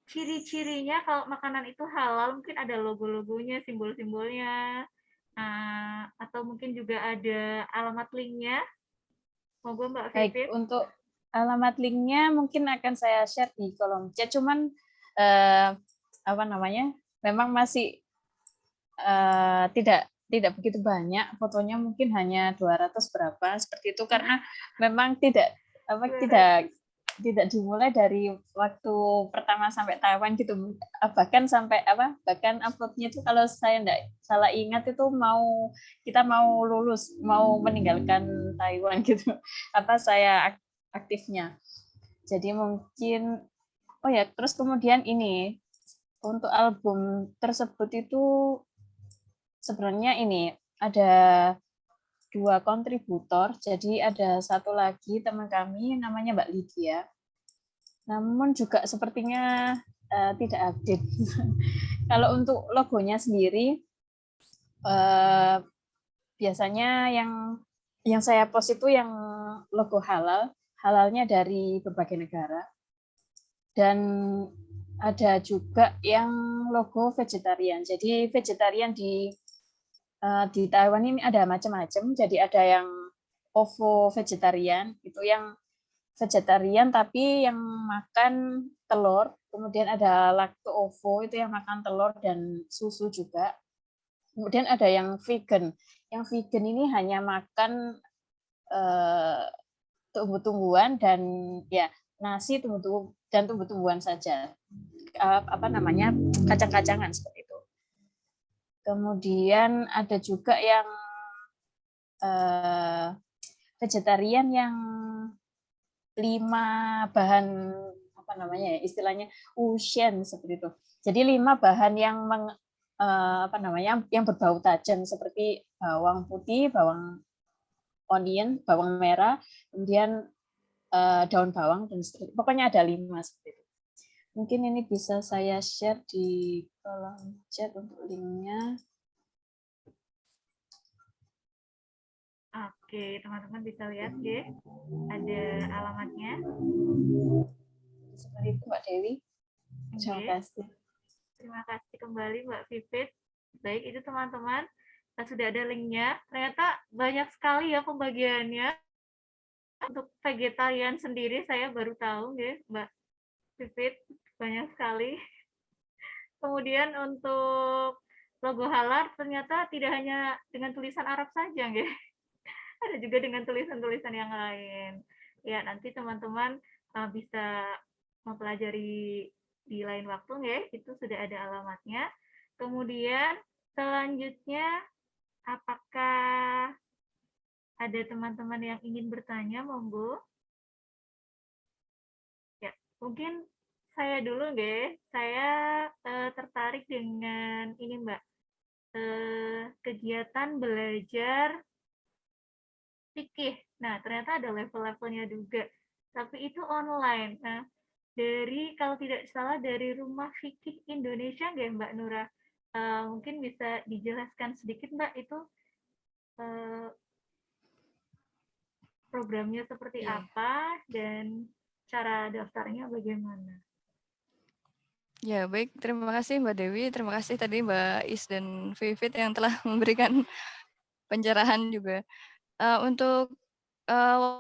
ciri-cirinya kalau makanan itu halal, mungkin ada logo-logonya, simbol-simbolnya, atau mungkin juga ada alamat linknya. Monggo Mbak Baik, Vivit. untuk alamat linknya mungkin akan saya share di kolom chat. Cuman apa namanya, memang masih tidak begitu banyak fotonya, mungkin hanya 200 berapa seperti itu, karena memang tidak dimulai dari waktu pertama sampai Taiwan gitu, bahkan sampai bahkan uploadnya itu kalau saya tidak salah ingat itu kita mau lulus, mau meninggalkan Taiwan gitu saya aktifnya. Jadi mungkin terus kemudian ini untuk album tersebut itu sebenarnya ini ada 2 kontributor, jadi ada satu lagi teman kami namanya Mbak Lydia, namun juga sepertinya tidak update. Kalau untuk logonya sendiri, biasanya yang saya post itu yang logo halalnya dari berbagai negara, dan ada juga yang logo vegetarian. Jadi vegetarian di Taiwan ini ada macam-macam. Jadi ada yang ovo vegetarian, itu yang vegetarian tapi yang makan telur. Kemudian ada lacto ovo, itu yang makan telur dan susu juga. Kemudian ada yang vegan. Yang vegan ini hanya makan tumbuh-tumbuhan dan ya nasi, tumbuh-tumbuhan saja. Kacang-kacangan seperti itu. Kemudian ada juga yang vegetarian yang 5 bahan istilahnya Wuxian seperti itu. Jadi 5 bahan yang yang berbau tajam seperti bawang putih, bawang onion, bawang merah, kemudian daun bawang dan pokoknya ada 5 seperti itu. Mungkin ini bisa saya share di kolom chat untuk linknya. Oke, teman-teman bisa lihat ya, ada alamatnya. Seperti itu Mbak Dewi. Terima kasih. Terima kasih kembali Mbak Vivit. Baik, itu teman-teman sudah ada linknya. Ternyata banyak sekali ya pembagiannya. Untuk vegetarian sendiri saya baru tahu ya Mbak Vivit, banyak sekali. Kemudian untuk logo halal ternyata tidak hanya dengan tulisan Arab saja ya. ada juga dengan tulisan-tulisan yang lain. Ya, nanti teman-teman bisa mempelajari di lain waktu ya, itu sudah ada alamatnya. Kemudian selanjutnya, apakah ada teman-teman yang ingin bertanya, monggo? Ya, mungkin saya dulu deh. Saya tertarik dengan ini Mbak, kegiatan belajar fikih. Nah, ternyata ada level-levelnya juga. Tapi itu online. Nah, kalau tidak salah dari Rumah Fikih Indonesia nggak Mbak Nura? Mungkin bisa dijelaskan sedikit Mbak itu programnya seperti apa dan cara daftarnya bagaimana? Ya, baik. Terima kasih Mbak Dewi. Terima kasih tadi Mbak Is dan Vivit yang telah memberikan pencerahan juga. Untuk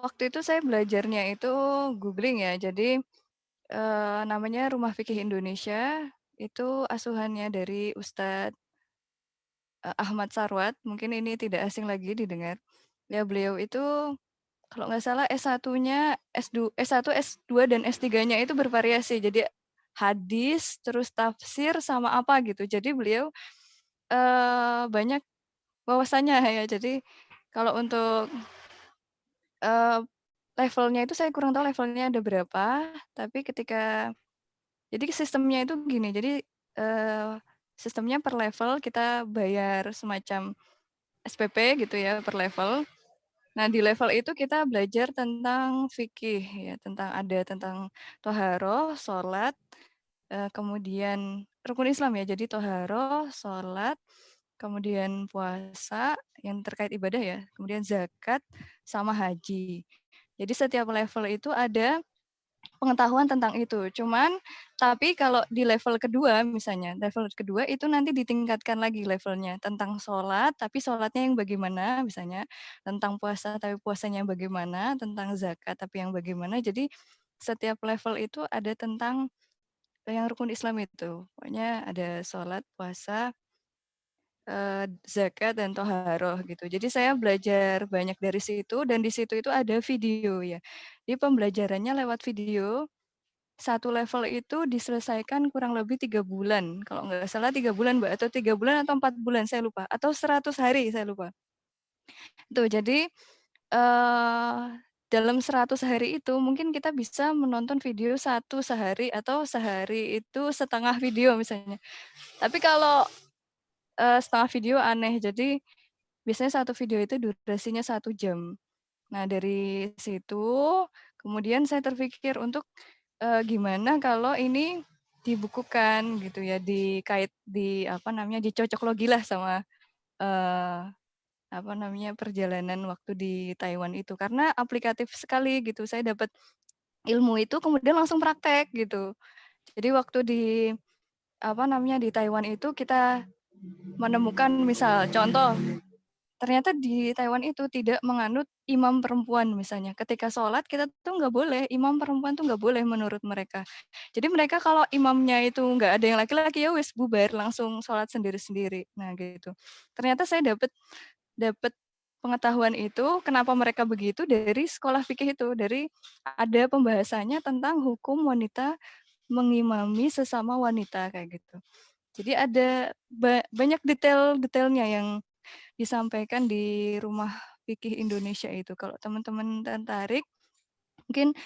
waktu itu saya belajarnya itu googling ya. Jadi namanya Rumah Fikih Indonesia, itu asuhannya dari Ustadz Ahmad Sarwat. Mungkin ini tidak asing lagi didengar. Ya, beliau itu kalau nggak salah S1-nya, S1, S2, dan S3-nya itu bervariasi. Jadi hadis, terus tafsir, sama apa gitu. Jadi beliau banyak wawasannya ya. Jadi kalau untuk levelnya itu saya kurang tahu levelnya ada berapa. Tapi jadi sistemnya itu gini. Jadi sistemnya per level kita bayar semacam SPP gitu ya per level. Nah, di level itu kita belajar tentang fikih ya, tentang toharoh, sholat, kemudian rukun Islam ya. Jadi toharoh, sholat, kemudian puasa yang terkait ibadah ya, kemudian zakat sama haji. Jadi setiap level itu ada pengetahuan tentang itu. Tapi kalau di level kedua misalnya, level kedua itu nanti ditingkatkan lagi levelnya tentang sholat, tapi sholatnya yang bagaimana misalnya, tentang puasa tapi puasanya yang bagaimana, tentang zakat tapi yang bagaimana. Jadi setiap level itu ada tentang yang rukun Islam itu. Pokoknya ada sholat, puasa, zakat dan toharoh gitu. Jadi saya belajar banyak dari situ dan di situ itu ada video ya. Jadi pembelajarannya lewat video. Satu level itu diselesaikan kurang lebih 3 bulan, kalau nggak salah 3 bulan, Mbak, atau 3 bulan atau 4 bulan, saya lupa, atau 100 hari, saya lupa. Tuh, jadi, dalam 100 hari itu mungkin kita bisa menonton video satu sehari atau sehari itu setengah video misalnya. Tapi kalau, setengah video aneh, jadi biasanya satu video itu durasinya 1 jam. Nah, dari situ kemudian saya terpikir untuk gimana kalau ini dibukukan gitu ya, dicocok logilah sama perjalanan waktu di Taiwan itu. Karena aplikatif sekali gitu. Saya dapat ilmu itu kemudian langsung praktek gitu. Jadi waktu di Taiwan itu kita menemukan misal contoh ternyata di Taiwan itu tidak menganut imam perempuan misalnya. Ketika sholat kita tuh nggak boleh, imam perempuan tuh nggak boleh menurut mereka. Jadi mereka kalau imamnya itu nggak ada yang laki-laki ya wis bubar langsung sholat sendiri-sendiri. Nah gitu. Ternyata saya dapat pengetahuan itu kenapa mereka begitu dari sekolah fikih itu, dari ada pembahasannya tentang hukum wanita mengimami sesama wanita kayak gitu. Jadi ada banyak detail-detailnya yang disampaikan di Rumah Fikih Indonesia itu. Kalau teman-teman tertarik, mungkin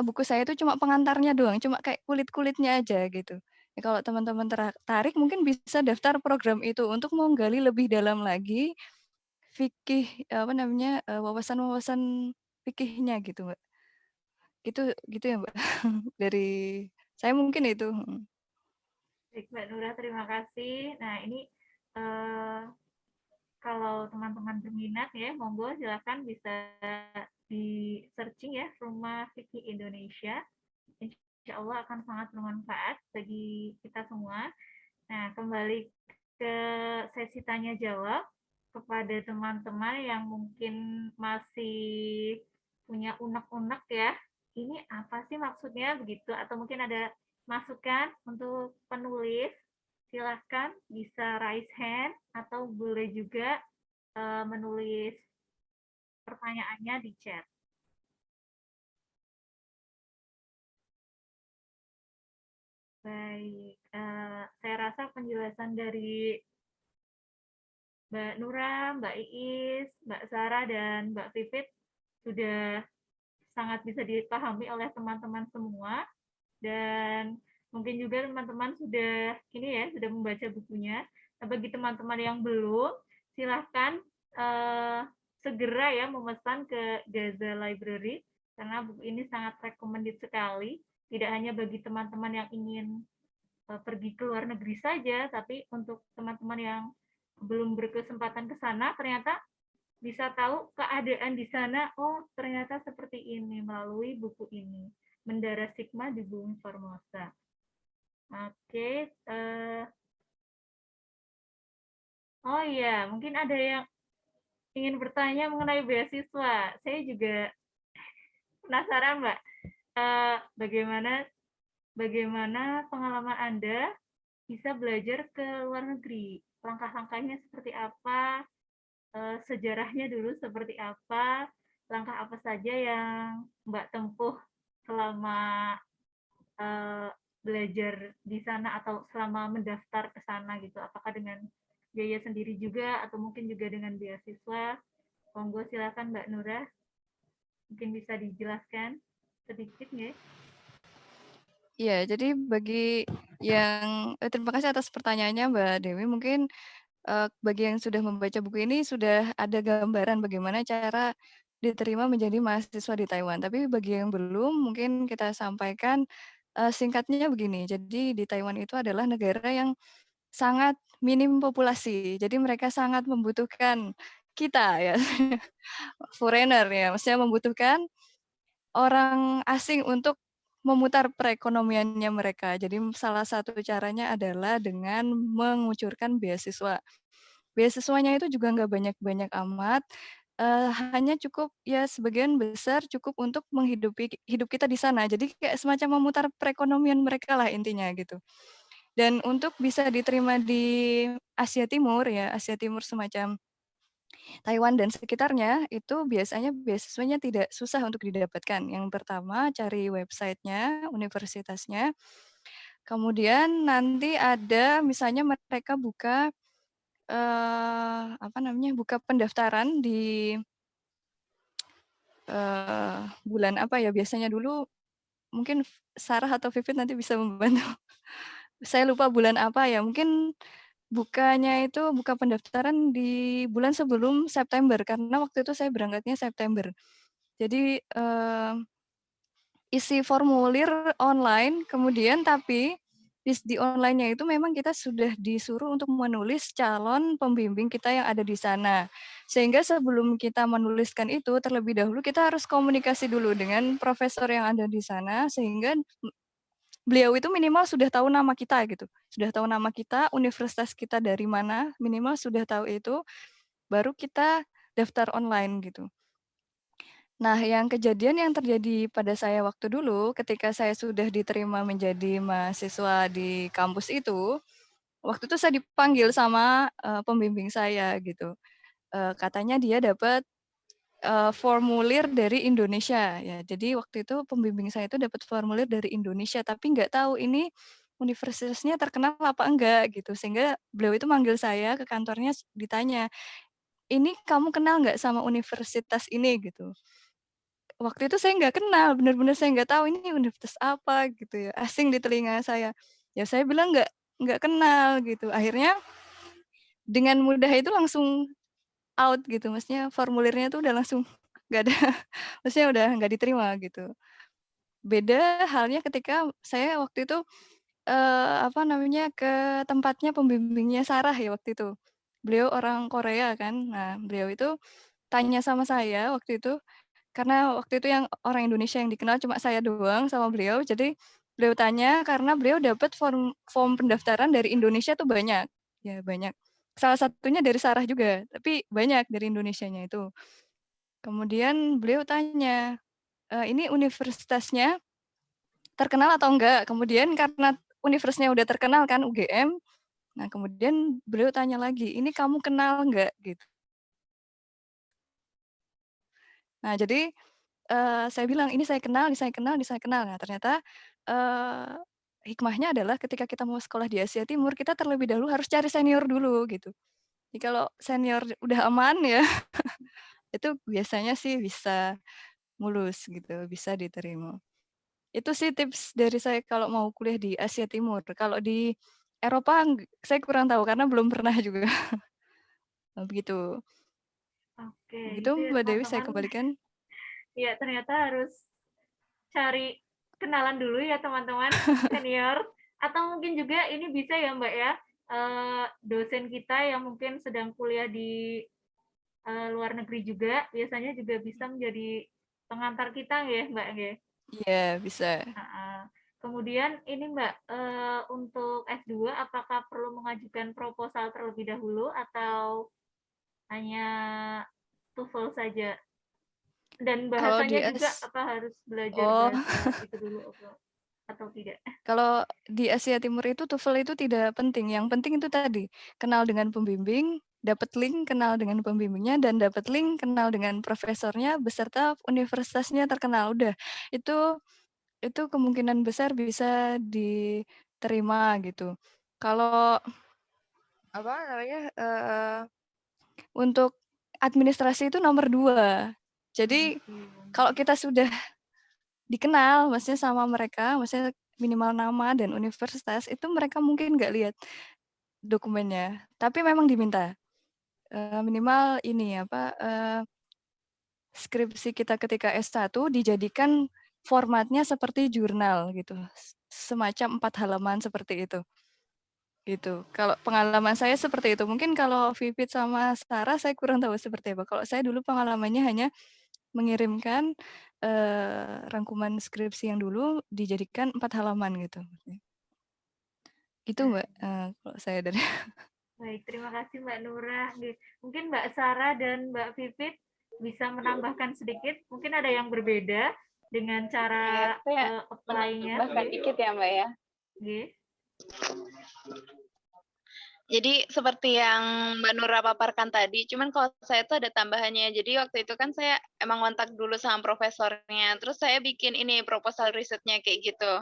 buku saya itu cuma pengantarnya doang, cuma kayak kulit-kulitnya aja gitu. Ya, kalau teman-teman tertarik, mungkin bisa daftar program itu untuk menggali lebih dalam lagi fikih, wawasan-wawasan fikihnya gitu, Mbak. Gitu ya, Mbak. Dari saya mungkin itu. Baik, Mbak Nura, terima kasih. Nah, ini kalau teman-teman berminat ya, monggo silakan bisa di searching ya, Rumah Fikih Indonesia. Insya Allah akan sangat bermanfaat bagi kita semua. Nah, kembali ke sesi tanya jawab kepada teman-teman yang mungkin masih punya unek-unek ya. Ini apa sih maksudnya begitu? Atau mungkin ada masukan untuk penulis, silahkan bisa raise hand atau boleh juga menulis pertanyaannya di chat. Baik, saya rasa penjelasan dari Mbak Nura, Mbak Iis, Mbak Sarah, dan Mbak Vivit sudah sangat bisa dipahami oleh teman-teman semua. Dan mungkin juga teman-teman sudah sudah membaca bukunya. Nah, bagi teman-teman yang belum, silahkan segera ya memesan ke Gaza Library karena buku ini sangat recommended sekali. Tidak hanya bagi teman-teman yang ingin pergi ke luar negeri saja, tapi untuk teman-teman yang belum berkesempatan ke sana, ternyata bisa tahu keadaan di sana. Oh, ternyata seperti ini melalui buku ini. Mendara Sigma di Bumi Formosa. Oke. Oh iya, mungkin ada yang ingin bertanya mengenai beasiswa. Saya juga penasaran, Mbak. Bagaimana pengalaman Anda bisa belajar ke luar negeri? Langkah-langkahnya seperti apa? Sejarahnya dulu seperti apa? Langkah apa saja yang Mbak tempuh selama belajar di sana atau selama mendaftar ke sana gitu? Apakah dengan biaya sendiri juga atau mungkin juga dengan beasiswa? Monggo silakan Mbak Nura. Mungkin bisa dijelaskan sedikit nggak? Iya, jadi bagi yang terima kasih atas pertanyaannya Mbak Dewi. Mungkin bagi yang sudah membaca buku ini sudah ada gambaran bagaimana cara diterima menjadi mahasiswa di Taiwan. Tapi bagi yang belum, mungkin kita sampaikan singkatnya begini. Jadi di Taiwan itu adalah negara yang sangat minim populasi. Jadi mereka sangat membutuhkan kita ya, foreigner ya, maksudnya membutuhkan orang asing untuk memutar perekonomiannya mereka. Jadi salah satu caranya adalah dengan mengucurkan beasiswa. Beasiswanya itu juga nggak banyak-banyak amat, hanya cukup ya sebagian besar cukup untuk menghidupi hidup kita di sana. Jadi kayak semacam memutar perekonomian mereka lah intinya gitu. Dan untuk bisa diterima di Asia Timur ya, Asia Timur semacam Taiwan dan sekitarnya, itu biasanya beasiswanya tidak susah untuk didapatkan. Yang pertama cari websitenya, universitasnya, kemudian nanti ada misalnya mereka buka buka pendaftaran di bulan apa ya biasanya dulu mungkin Sarah atau Vivit nanti bisa membantu. Saya lupa bulan apa ya, mungkin bukanya itu buka pendaftaran di bulan sebelum September karena waktu itu saya berangkatnya September. Jadi isi formulir online, kemudian tapi di online-nya itu memang kita sudah disuruh untuk menulis calon pembimbing kita yang ada di sana. Sehingga sebelum kita menuliskan itu, terlebih dahulu kita harus komunikasi dulu dengan profesor yang ada di sana, sehingga beliau itu minimal sudah tahu nama kita gitu. Sudah tahu nama kita, universitas kita dari mana, minimal sudah tahu itu, baru kita daftar online gitu. Nah, yang kejadian yang terjadi pada saya waktu dulu, ketika saya sudah diterima menjadi mahasiswa di kampus itu, waktu itu saya dipanggil sama pembimbing saya gitu. Katanya dia dapat formulir dari Indonesia ya. Jadi waktu itu pembimbing saya itu dapat formulir dari Indonesia, tapi nggak tahu ini universitasnya terkenal apa enggak gitu. Sehingga beliau itu manggil saya ke kantornya ditanya, ini kamu kenal nggak sama universitas ini gitu. Waktu itu saya nggak kenal, benar-benar saya nggak tahu ini universitas apa gitu ya, asing di telinga saya. Ya saya bilang nggak kenal gitu. Akhirnya dengan mudah itu langsung out gitu, maksudnya formulirnya tuh udah langsung nggak ada, maksudnya udah nggak diterima gitu. Beda halnya ketika saya waktu itu ke tempatnya pembimbingnya Sarah ya waktu itu. Beliau orang Korea kan. Nah, beliau itu tanya sama saya waktu itu karena waktu itu yang orang Indonesia yang dikenal cuma saya doang sama beliau, jadi beliau tanya karena beliau dapat form pendaftaran dari Indonesia tuh banyak, ya banyak. Salah satunya dari Sarah juga, tapi banyak dari Indonesianya itu. Kemudian beliau tanya, "Ini universitasnya terkenal atau enggak?" Kemudian karena universitasnya udah terkenal kan, UGM, nah kemudian beliau tanya lagi, "Ini kamu kenal enggak?" Gitu. Nah, jadi saya bilang, "Ini saya kenal, ini saya kenal, ini saya kenal." Nah, ternyata, hikmahnya adalah ketika kita mau sekolah di Asia Timur, kita terlebih dahulu harus cari senior dulu, gitu. Jadi kalau senior udah aman ya, itu biasanya sih bisa mulus gitu, bisa diterima. Itu sih tips dari saya kalau mau kuliah di Asia Timur. Kalau di Eropa saya kurang tahu karena belum pernah juga. Begitu. Oke, Begitu itu ya Mbak Dewi, saya teman-teman. kembalikan. Ya, ternyata harus cari kenalan dulu ya teman-teman, senior. Atau mungkin juga ini bisa ya Mbak ya, dosen kita yang mungkin sedang kuliah di luar negeri juga, biasanya juga bisa menjadi pengantar kita ya Mbak ya. Iya, bisa. Kemudian ini Mbak, untuk S2 apakah perlu mengajukan proposal terlebih dahulu atau hanya TOEFL saja? Dan Kalau di bahasanya juga apa harus belajar Oh, bahasa itu dulu atau tidak? kalau di Asia Timur itu TOEFL itu tidak penting. Yang penting itu tadi, kenal dengan pembimbing, dapat link kenal dengan pembimbingnya, dan dapat link kenal dengan profesornya beserta universitasnya terkenal. Udah, itu kemungkinan besar bisa diterima gitu. Kalau apa namanya, untuk administrasi itu nomor 2. Jadi kalau kita sudah dikenal maksudnya sama mereka, maksudnya minimal nama dan universitas, itu mereka mungkin nggak lihat dokumennya, tapi memang diminta, minimal ini apa, skripsi kita ketika S1 dijadikan formatnya seperti jurnal gitu, semacam 4 halaman seperti itu, gitu. Kalau pengalaman saya seperti itu, mungkin kalau Vivit sama Sarah saya kurang tahu seperti apa. Kalau saya dulu pengalamannya hanya mengirimkan, rangkuman skripsi yang dulu dijadikan 4 halaman gitu. Gitu Mbak, kalau saya dari Baik, terima kasih Mbak Nurah. Mungkin Mbak Sarah dan Mbak Vivit bisa menambahkan sedikit, mungkin ada yang berbeda dengan cara apply-nya. Bahkan dikit ya Mbak ya. Jadi seperti yang Mbak Nura paparkan tadi, cuman kalau saya tuh ada tambahannya. Jadi waktu itu kan saya emang kontak dulu sama profesornya, terus saya bikin ini proposal risetnya kayak gitu.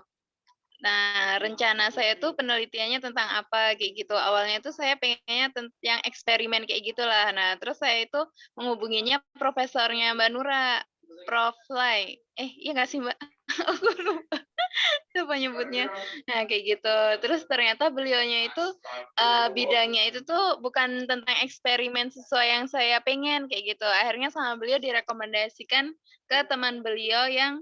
Nah, rencana saya tuh penelitiannya tentang apa kayak gitu. Awalnya tuh saya pengennya yang eksperimen kayak gitulah. Nah, terus saya itu menghubunginya profesornya Mbak Nura, Prof. Lai. Iya nggak sih Mbak? Aku lupa nyebutnya. Nah, kayak gitu. Terus ternyata beliaunya itu bidangnya itu tuh bukan tentang eksperimen sesuai yang saya pengen kayak gitu. Akhirnya sama beliau direkomendasikan ke teman beliau yang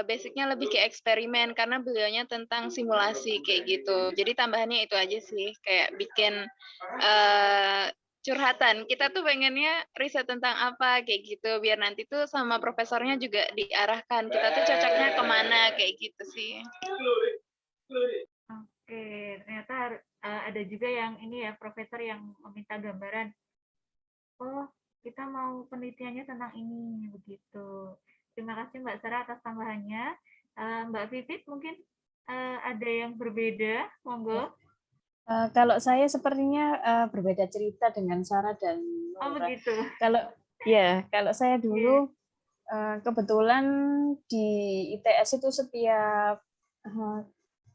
basicnya lebih ke eksperimen karena beliaunya tentang simulasi kayak gitu. Jadi tambahannya itu aja sih, kayak bikin curhatan. Kita tuh pengennya riset tentang apa kayak gitu, biar nanti tuh sama profesornya juga diarahkan. Kita tuh cocoknya kemana kayak gitu sih. Oke, ternyata ada juga yang ini ya, profesor yang meminta gambaran. Oh, kita mau penelitiannya tentang ini, begitu. Terima kasih Mbak Sarah atas tambahannya. Mbak Vivit mungkin ada yang berbeda, monggo. Kalau saya sepertinya berbeda cerita dengan Sarah dan Nura. Oh begitu. Kalau saya dulu kebetulan di ITS itu setiap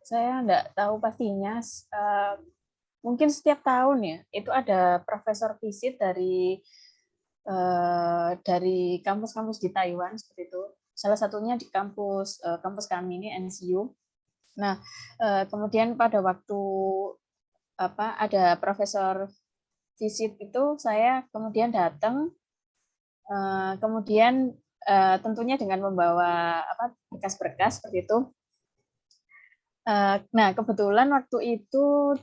saya enggak tahu pastinya, mungkin setiap tahun ya itu ada profesor visit dari kampus-kampus di Taiwan seperti itu. Salah satunya di kampus kami ini NCU. Nah, kemudian pada waktu ada profesor visit itu saya kemudian datang, kemudian tentunya dengan membawa berkas-berkas seperti itu. Nah, kebetulan waktu itu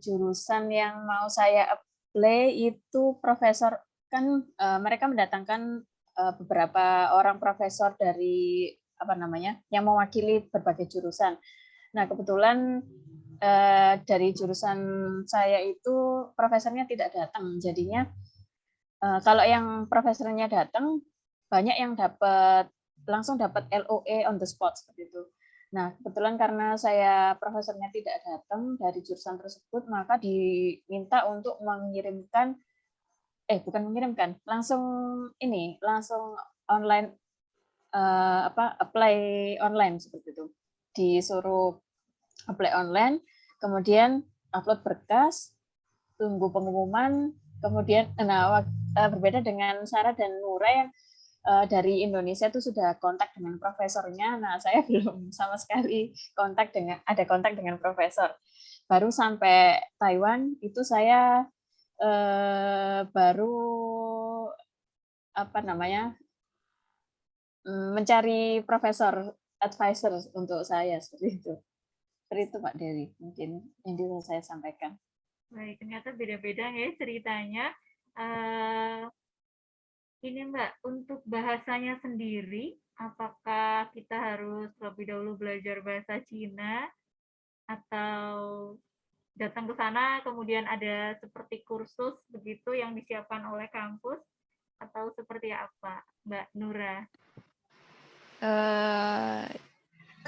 jurusan yang mau saya apply itu profesor, kan mereka mendatangkan beberapa orang profesor dari yang mewakili berbagai jurusan. Nah, kebetulan dari jurusan saya itu profesornya tidak datang, jadinya kalau yang profesornya datang banyak yang langsung dapat LOE on the spot seperti itu. Nah, kebetulan karena saya profesornya tidak datang dari jurusan tersebut, maka diminta untuk mengirimkan bukan mengirimkan, langsung online, apply online seperti itu. Disuruh apply online, kemudian upload berkas, tunggu pengumuman, kemudian berbeda dengan Sarah dan Nura yang dari Indonesia itu sudah kontak dengan profesornya. Nah, saya belum sama sekali ada kontak dengan profesor. Baru sampai Taiwan itu saya baru mencari profesor advisor untuk saya seperti itu. Seperti itu Pak Dewi, mungkin yang bisa saya sampaikan. Baik, ternyata beda-beda ya ceritanya. Ini Mbak, untuk bahasanya sendiri, apakah kita harus lebih dahulu belajar bahasa Cina atau datang ke sana kemudian ada seperti kursus begitu yang disiapkan oleh kampus atau seperti apa, Mbak Nura?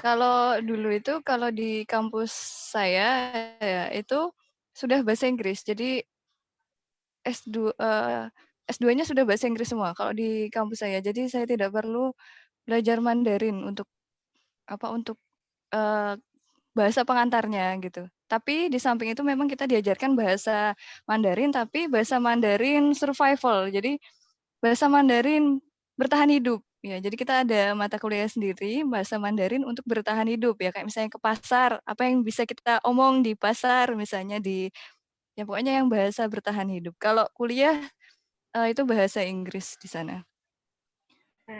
Kalau dulu itu kalau di kampus saya ya itu sudah bahasa Inggris. Jadi S2-nya sudah bahasa Inggris semua kalau di kampus saya. Jadi saya tidak perlu belajar Mandarin untuk bahasa pengantarnya gitu. Tapi di samping itu memang kita diajarkan bahasa Mandarin, tapi bahasa Mandarin survival. Jadi bahasa Mandarin bertahan hidup. Ya, jadi kita ada mata kuliah sendiri bahasa Mandarin untuk bertahan hidup ya. Kayak misalnya ke pasar, apa yang bisa kita omong di pasar, misalnya ya pokoknya yang bahasa bertahan hidup. Kalau kuliah itu bahasa Inggris di sana.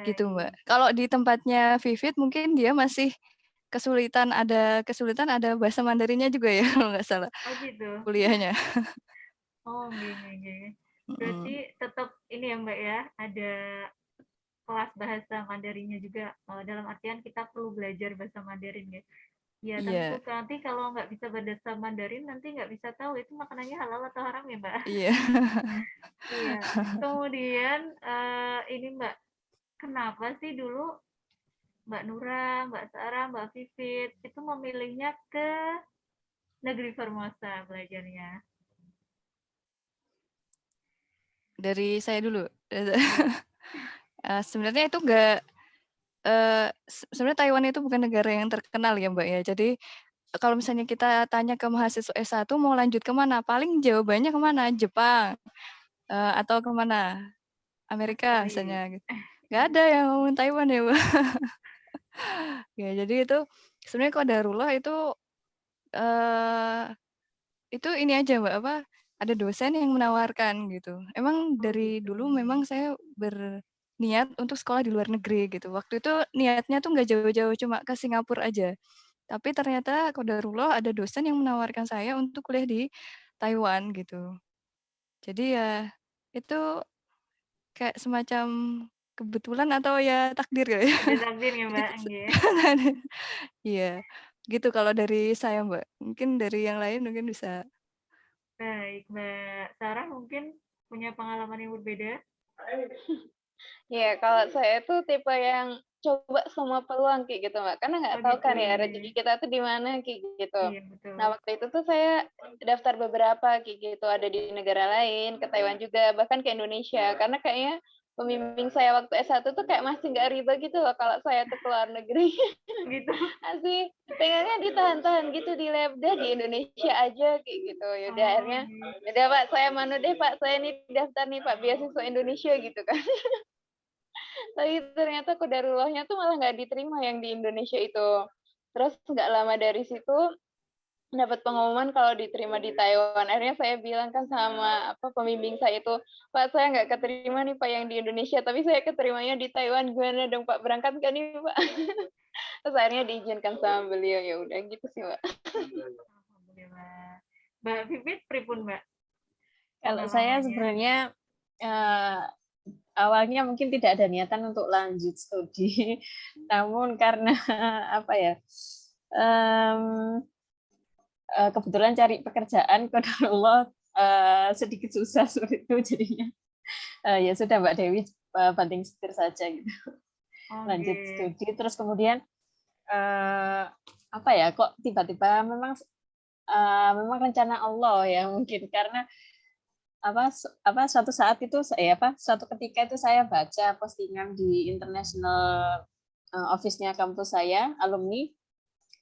Gitu Mbak. Kalau di tempatnya Vivit mungkin dia masih kesulitan ada bahasa Mandarinnya juga ya kalau nggak salah Oh gitu. kuliahnya. Oh, nggih. Berarti tetap ini ya Mbak ya, ada kelas bahasa Mandarinnya juga. Dalam artian kita perlu belajar bahasa Mandarin ya. Ya tentu Iya. nanti kalau nggak bisa bahasa Mandarin nanti nggak bisa tahu itu makanannya halal atau haram ya Mbak. Iya. Iya. Kemudian ini Mbak, kenapa sih dulu Mbak Nura, Mbak Sarah, Mbak Vivit itu memilihnya ke Negeri Formosa belajarnya? Dari saya dulu. Sebenarnya itu sebenarnya Taiwan itu bukan negara yang terkenal ya Mbak ya. Jadi kalau misalnya kita tanya ke mahasiswa S1 mau lanjut kemana, paling jawabannya kemana? Jepang atau kemana? Amerika misalnya. Gitu. Nggak ada yang ngomong Taiwan ya Mbak. Ya jadi itu sebenarnya qadarullah itu ini aja Mbak ada dosen yang menawarkan gitu. Emang dari dulu memang saya berniat untuk sekolah di luar negeri gitu. Waktu itu niatnya tuh nggak jauh-jauh cuma ke Singapura aja. Tapi ternyata qadarullah ada dosen yang menawarkan saya untuk kuliah di Taiwan gitu. Jadi ya itu kayak semacam kebetulan atau ya takdir ya. Ada takdir ya Mbak. Iya, gitu kalau dari saya Mbak. Mungkin dari yang lain mungkin bisa. Baik, Mbak Sarah mungkin punya pengalaman yang berbeda. Ya, kalau saya tuh tipe yang coba semua peluang kayak gitu, Mbak. Karena nggak tahu kan ya rezeki kita tuh di mana kayak gitu. Iya, betul. Nah, waktu itu tuh saya daftar beberapa kayak gitu, ada di negara lain, ke Taiwan juga, bahkan ke Indonesia. Karena kayaknya pembimbing saya waktu S1 tuh kayak masih nggak riba gitu loh kalau saya tuh keluar negeri. Gitu. Masih pengennya ditahan-tahan gitu di Labda di Indonesia aja kayak gitu. Yaudah akhirnya, yaudah Pak, saya manu deh Pak, saya nih daftar nih Pak beasiswa Indonesia gitu kan. Tapi ternyata qadarullahnya tuh malah nggak diterima yang di Indonesia itu. Terus nggak lama dari situ dapat pengumuman kalau diterima di Taiwan. Akhirnya saya bilang kan sama pembimbing saya itu, Pak saya nggak keterima nih Pak yang di Indonesia, tapi saya keterimanya di Taiwan. Gimana dong Pak, berangkat nggak nih Pak? Terus akhirnya diizinkan sama beliau. Ya udah gitu sih Mbak. Alhamdulillah. Mbak Vivit pripun Mbak? Kalau saya sebenarnya awalnya mungkin tidak ada niatan untuk lanjut studi, namun karena apa ya, kebetulan cari pekerjaan qadarullah sedikit susah seperti itu jadinya ya sudah Mbak Dewi banting setir saja gitu. Lanjut studi terus kemudian apa ya kok tiba-tiba memang rencana Allah ya mungkin karena suatu saat itu suatu ketika itu saya baca postingan di international office-nya kampus saya, alumni.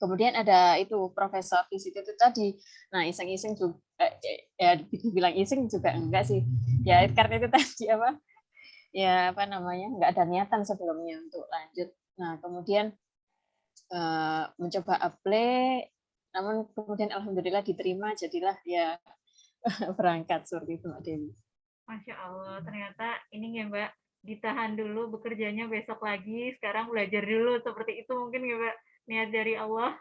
Kemudian ada itu profesor di situ itu tadi. Nah, iseng-iseng juga ya dibilang iseng juga enggak sih. Ya karena itu tadi enggak ada niatan sebelumnya untuk lanjut. Nah, kemudian mencoba apply, namun kemudian alhamdulillah diterima, jadilah ya berangkat seperti itu Mbak Dewi. Masya Allah, ternyata ini ya Mbak, ditahan dulu bekerjanya besok lagi, sekarang belajar dulu, seperti itu mungkin ya Mbak, niat dari Allah.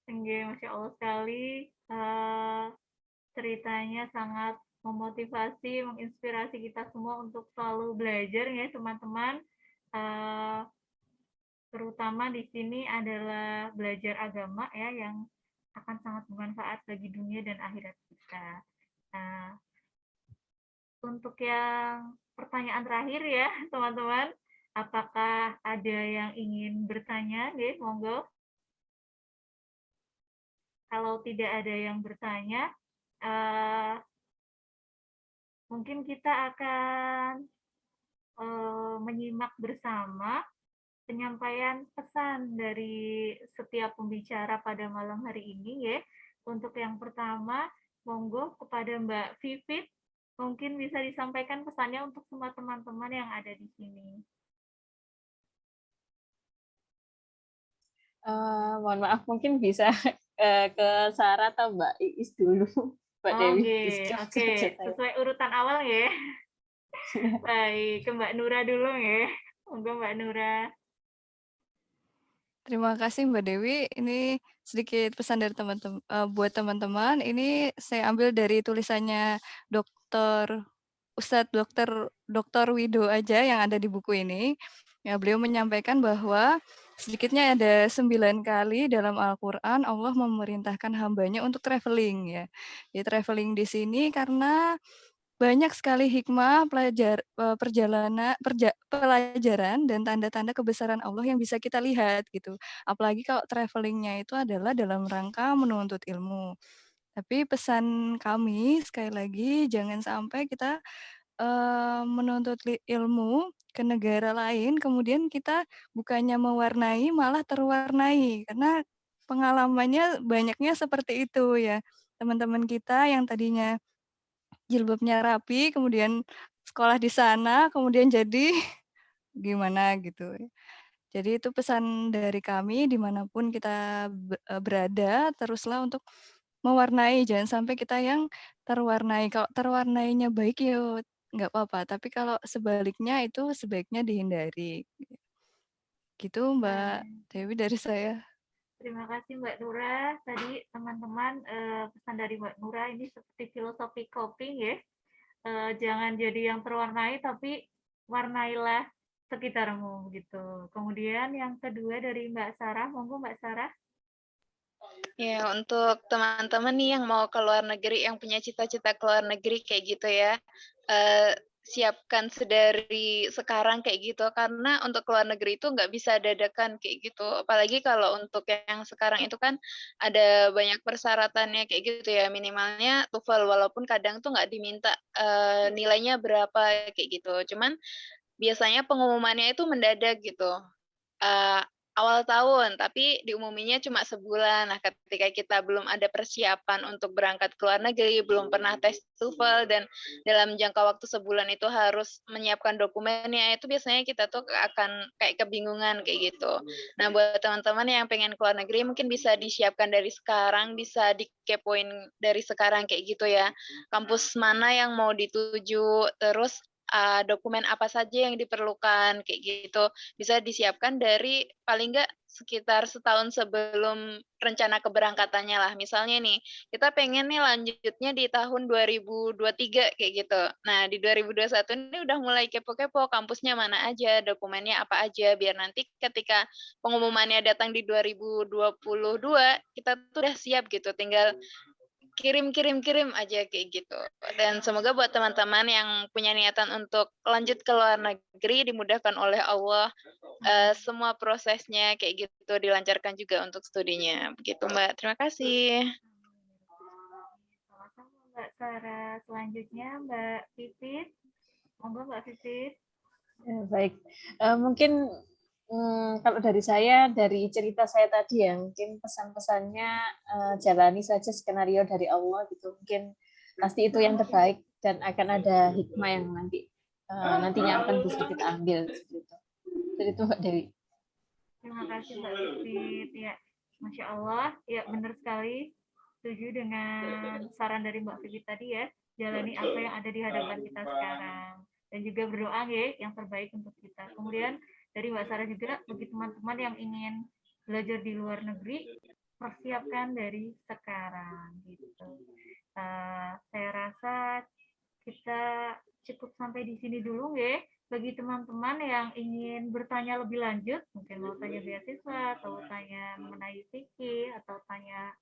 Masya Allah sekali, ceritanya sangat memotivasi, menginspirasi kita semua untuk selalu belajar ya teman-teman. Terutama di sini adalah belajar agama ya, yang akan sangat bermanfaat bagi dunia dan akhirat kita. Nah, untuk yang pertanyaan terakhir ya teman-teman, apakah ada yang ingin bertanya? Monggo. Kalau tidak ada yang bertanya, mungkin kita akan menyimak bersama penyampaian pesan dari setiap pembicara pada malam hari ini ya. Untuk yang pertama, monggo kepada Mbak Vivit, mungkin bisa disampaikan pesannya untuk semua teman-teman yang ada di sini. Mohon maaf, mungkin bisa ke Sarah atau Mbak Iis dulu. Mbak Dewi. Oke. Sesuai urutan awal ya. Baik, ke Mbak Nura dulu ya. Monggo Mbak Nura. Terima kasih Mbak Dewi. Ini sedikit pesan dari teman-teman buat teman-teman. Ini saya ambil dari tulisannya Ustadz Dr. Wido aja yang ada di buku ini. Ya, beliau menyampaikan bahwa sedikitnya ada 9 kali dalam Al-Quran Allah memerintahkan hambanya untuk traveling ya. Jadi traveling di sini karena banyak sekali hikmah, pelajaran dan tanda-tanda kebesaran Allah yang bisa kita lihat gitu. Apalagi kalau travelingnya itu adalah dalam rangka menuntut ilmu. Tapi pesan kami sekali lagi jangan sampai kita menuntut ilmu ke negara lain, kemudian kita bukannya mewarnai, malah terwarnai. Karena pengalamannya banyaknya seperti itu ya. Teman-teman kita yang tadinya jilbabnya rapi, kemudian sekolah di sana, kemudian jadi gimana gitu. Jadi itu pesan dari kami dimanapun kita berada, teruslah untuk mewarnai, jangan sampai kita yang terwarnai. Kalau terwarnainya baik ya nggak apa-apa, tapi kalau sebaliknya itu sebaiknya dihindari. Gitu Mbak Dewi dari saya. Terima kasih Mbak Nura. Tadi teman-teman pesan dari Mbak Nura ini seperti filosofi coping ya. Jangan jadi yang terwarnai, tapi warnailah sekitarmu gitu. Kemudian yang kedua dari Mbak Sarah, monggo Mbak Sarah. Ya, untuk teman-teman nih yang mau ke luar negeri, yang punya cita-cita ke luar negeri kayak gitu ya, siapkan sedari sekarang kayak gitu, karena untuk ke luar negeri itu nggak bisa dadakan kayak gitu. Apalagi kalau untuk yang sekarang itu kan ada banyak persyaratannya kayak gitu ya, minimalnya TOEFL, walaupun kadang tuh nggak diminta nilainya berapa kayak gitu. Cuman biasanya pengumumannya itu mendadak gitu. Awal tahun, tapi diumuminya cuma sebulan. Nah, ketika kita belum ada persiapan untuk berangkat ke luar negeri, belum pernah tes TOEFL, dan dalam jangka waktu sebulan itu harus menyiapkan dokumennya, itu biasanya kita tuh akan kayak kebingungan kayak gitu. Nah, buat teman-teman yang pengen ke luar negeri, mungkin bisa disiapkan dari sekarang, bisa dikepoin dari sekarang kayak gitu ya. Kampus mana yang mau dituju, terus dokumen apa saja yang diperlukan kayak gitu, bisa disiapkan dari paling nggak sekitar setahun sebelum rencana keberangkatannya lah. Misalnya nih, kita pengen nih lanjutnya di tahun 2023 kayak gitu. Nah, di 2021 ini udah mulai kepo-kepo kampusnya mana aja, dokumennya apa aja, biar nanti ketika pengumumannya datang di 2022, kita tuh udah siap gitu, tinggal kirim aja kayak gitu. Dan semoga buat teman-teman yang punya niatan untuk lanjut ke luar negeri dimudahkan oleh Allah, semua prosesnya kayak gitu dilancarkan juga untuk studinya. Begitu Mbak, terima kasih. Sama-sama Mbak Sarah. Selanjutnya Mbak Pipit. Monggo Mbak Pipit. Baik, mungkin kalau dari saya, dari cerita saya tadi ya, mungkin pesan-pesannya jalani saja skenario dari Allah gitu. Mungkin pasti itu yang terbaik dan akan ada hikmah yang nantinya akan bisa kita ambil seperti itu. Jadi itu Mbak Dewi. Terima kasih Mbak Pipit. Ya, Masya Allah, ya benar sekali. Setuju dengan saran dari Mbak Pipit tadi ya. Jalani apa yang ada di hadapan kita sekarang. Dan juga berdoa ya, yang terbaik untuk kita. Kemudian dari Mbak Sarah juga, bagi teman-teman yang ingin belajar di luar negeri, persiapkan dari sekarang. Gitu. Saya rasa kita cukup sampai di sini dulu ya. Bagi teman-teman yang ingin bertanya lebih lanjut, mungkin mau tanya beasiswa, atau tanya mengenai fikih, atau tanya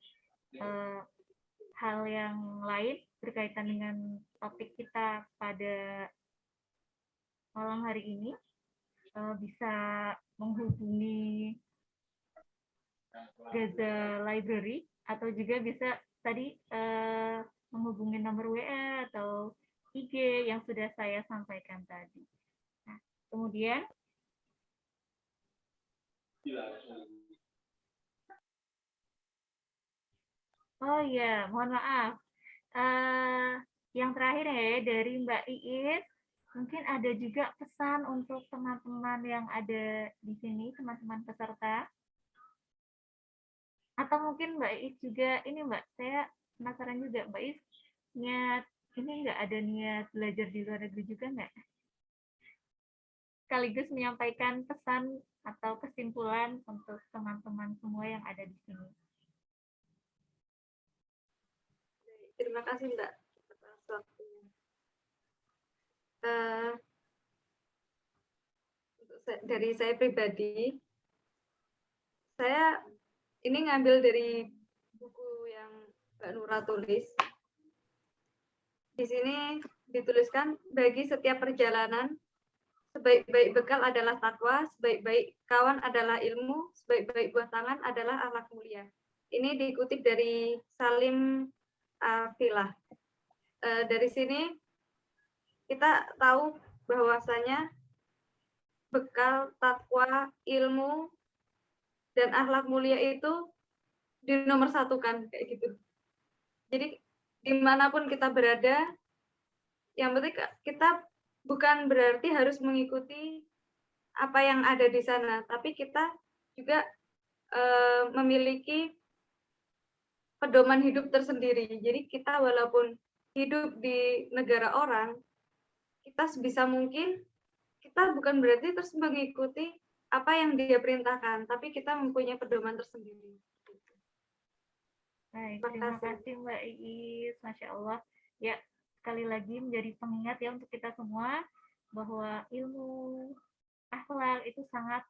hal yang lain berkaitan dengan topik kita pada malam hari ini, bisa menghubungi Gaza Library, atau juga bisa tadi menghubungi nomor WA atau IG yang sudah saya sampaikan tadi. Nah, kemudian oh ya, mohon maaf. Yang terakhir ya dari Mbak Iis, mungkin ada juga pesan untuk teman-teman yang ada di sini, teman-teman peserta. Atau mungkin Mbak Iis juga, ini Mbak, saya penasaran juga, Mbak Iis niat, ini nggak ada niat belajar di luar negeri juga nggak? Sekaligus menyampaikan pesan atau kesimpulan untuk teman-teman semua yang ada di sini. Terima kasih Mbak atas waktunya. Dari saya pribadi, saya ini ngambil dari buku yang Mbak Nura tulis. Di sini dituliskan, bagi setiap perjalanan, sebaik-baik bekal adalah takwa, sebaik-baik kawan adalah ilmu, sebaik-baik buah tangan adalah akhlak mulia. Ini dikutip dari Salim Filah. Dari sini kita tahu bahwasanya bekal, takwa, ilmu, dan akhlak mulia itu dinomorsatukan kayak gitu. Jadi dimanapun kita berada, yang penting kita bukan berarti harus mengikuti apa yang ada di sana, tapi kita juga memiliki pedoman hidup tersendiri. Jadi kita walaupun hidup di negara orang, kita sebisa mungkin kita bukan berarti terus mengikuti apa yang dia perintahkan, tapi kita mempunyai pedoman tersendiri. Baik, terima kasih Mbak Iis, Masya Allah. Ya, sekali lagi menjadi pengingat ya untuk kita semua bahwa ilmu akhlak itu sangat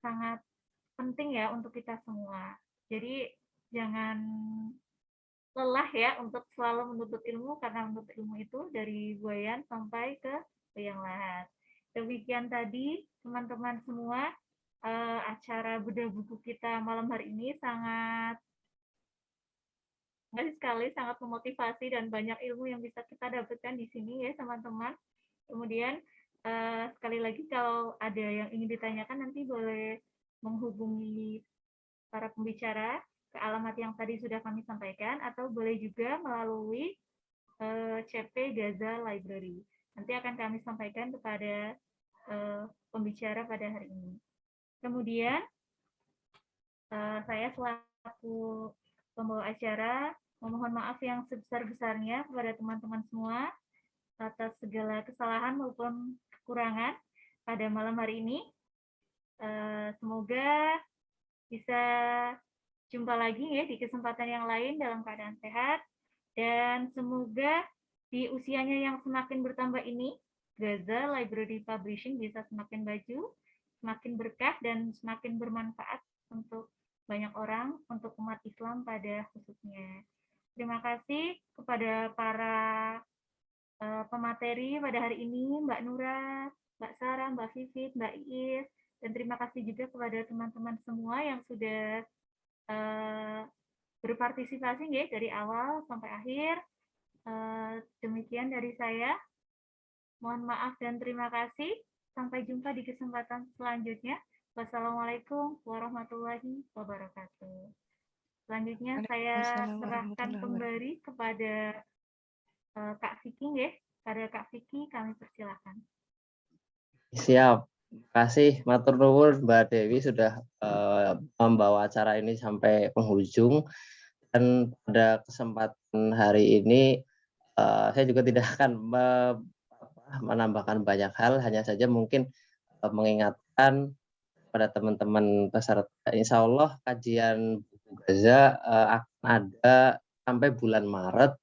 sangat penting ya untuk kita semua. Jadi jangan lelah ya untuk selalu menuntut ilmu, karena menuntut ilmu itu dari buayan sampai ke liang lahat. Demikian tadi teman-teman semua, acara bedah buku kita malam hari ini sangat sekali, sangat memotivasi dan banyak ilmu yang bisa kita dapatkan di sini ya teman-teman. Kemudian sekali lagi kalau ada yang ingin ditanyakan nanti boleh menghubungi para pembicara ke alamat yang tadi sudah kami sampaikan, atau boleh juga melalui CP Gaza Library. Nanti akan kami sampaikan kepada pembicara pada hari ini. Kemudian saya selaku pembawa acara memohon maaf yang sebesar-besarnya kepada teman-teman semua atas segala kesalahan maupun kekurangan pada malam hari ini. Semoga bisa jumpa lagi ya di kesempatan yang lain dalam keadaan sehat, dan semoga di usianya yang semakin bertambah ini, Gaza Library Publishing bisa semakin maju, semakin berkah, dan semakin bermanfaat untuk banyak orang, untuk umat Islam pada khususnya. Terima kasih kepada para pemateri pada hari ini, Mbak Nura, Mbak Sarah, Mbak Vivit, Mbak Iis, dan terima kasih juga kepada teman-teman semua yang sudah berpartisipasi nggih dari awal sampai akhir. Demikian dari saya. Mohon maaf dan terima kasih. Sampai jumpa di kesempatan selanjutnya. Wassalamualaikum warahmatullahi wabarakatuh. Selanjutnya saya Waalaikumsalam serahkan warahmatullahi kembali kepada Kak Vicky nggih. Pada Kak Vicky kami persilakan. Siap. Terima kasih matur nuwun Mbak Dewi sudah membawa acara ini sampai penghujung, dan pada kesempatan hari ini saya juga tidak akan menambahkan banyak hal, hanya saja mungkin mengingatkan pada teman-teman peserta, insya Allah kajian buku Gaza akan ada sampai bulan Maret.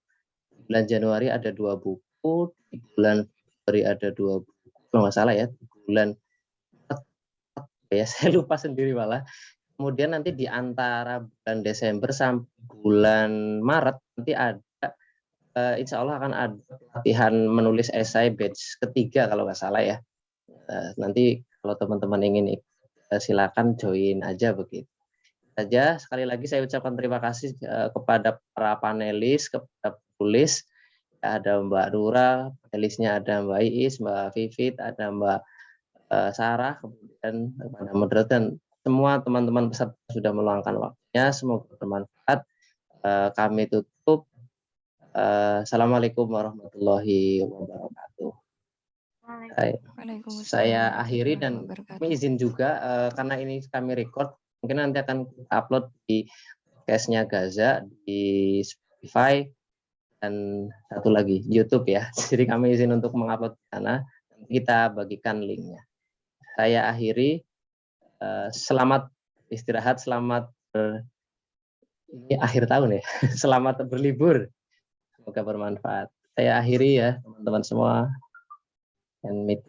Bulan Januari ada 2 buku, di bulan Februari ada 2 buku, kalau nggak salah ya, bulan ya saya lupa sendiri malah. Kemudian nanti di antara bulan Desember sampai bulan Maret nanti ada insya Allah akan ada latihan menulis esai batch ketiga kalau nggak salah ya. Nanti kalau teman-teman ingin silakan join aja begitu saja. Sekali lagi saya ucapkan terima kasih kepada para panelis, kepada penulis. Ada Mbak Rura, panelisnya ada Mbak Iis, Mbak Vivit, ada Mbak Sarah, kemudian kepada moderator dan semua teman-teman peserta sudah meluangkan waktunya. Semoga bermanfaat. Kami tutup. Assalamualaikum warahmatullahi wabarakatuh. Waalaikumsalam Saya akhiri warahmatullahi dan wabarakatuh. kami izin juga karena ini kami record, mungkin nanti akan upload di podcastnya Gaza di Spotify dan satu lagi YouTube ya. Jadi kami izin untuk mengupload di sana. Kita bagikan linknya. Saya akhiri. Selamat istirahat, selamat ini akhir tahun ya. Selamat berlibur. Semoga bermanfaat. Saya akhiri ya teman-teman semua. And meet.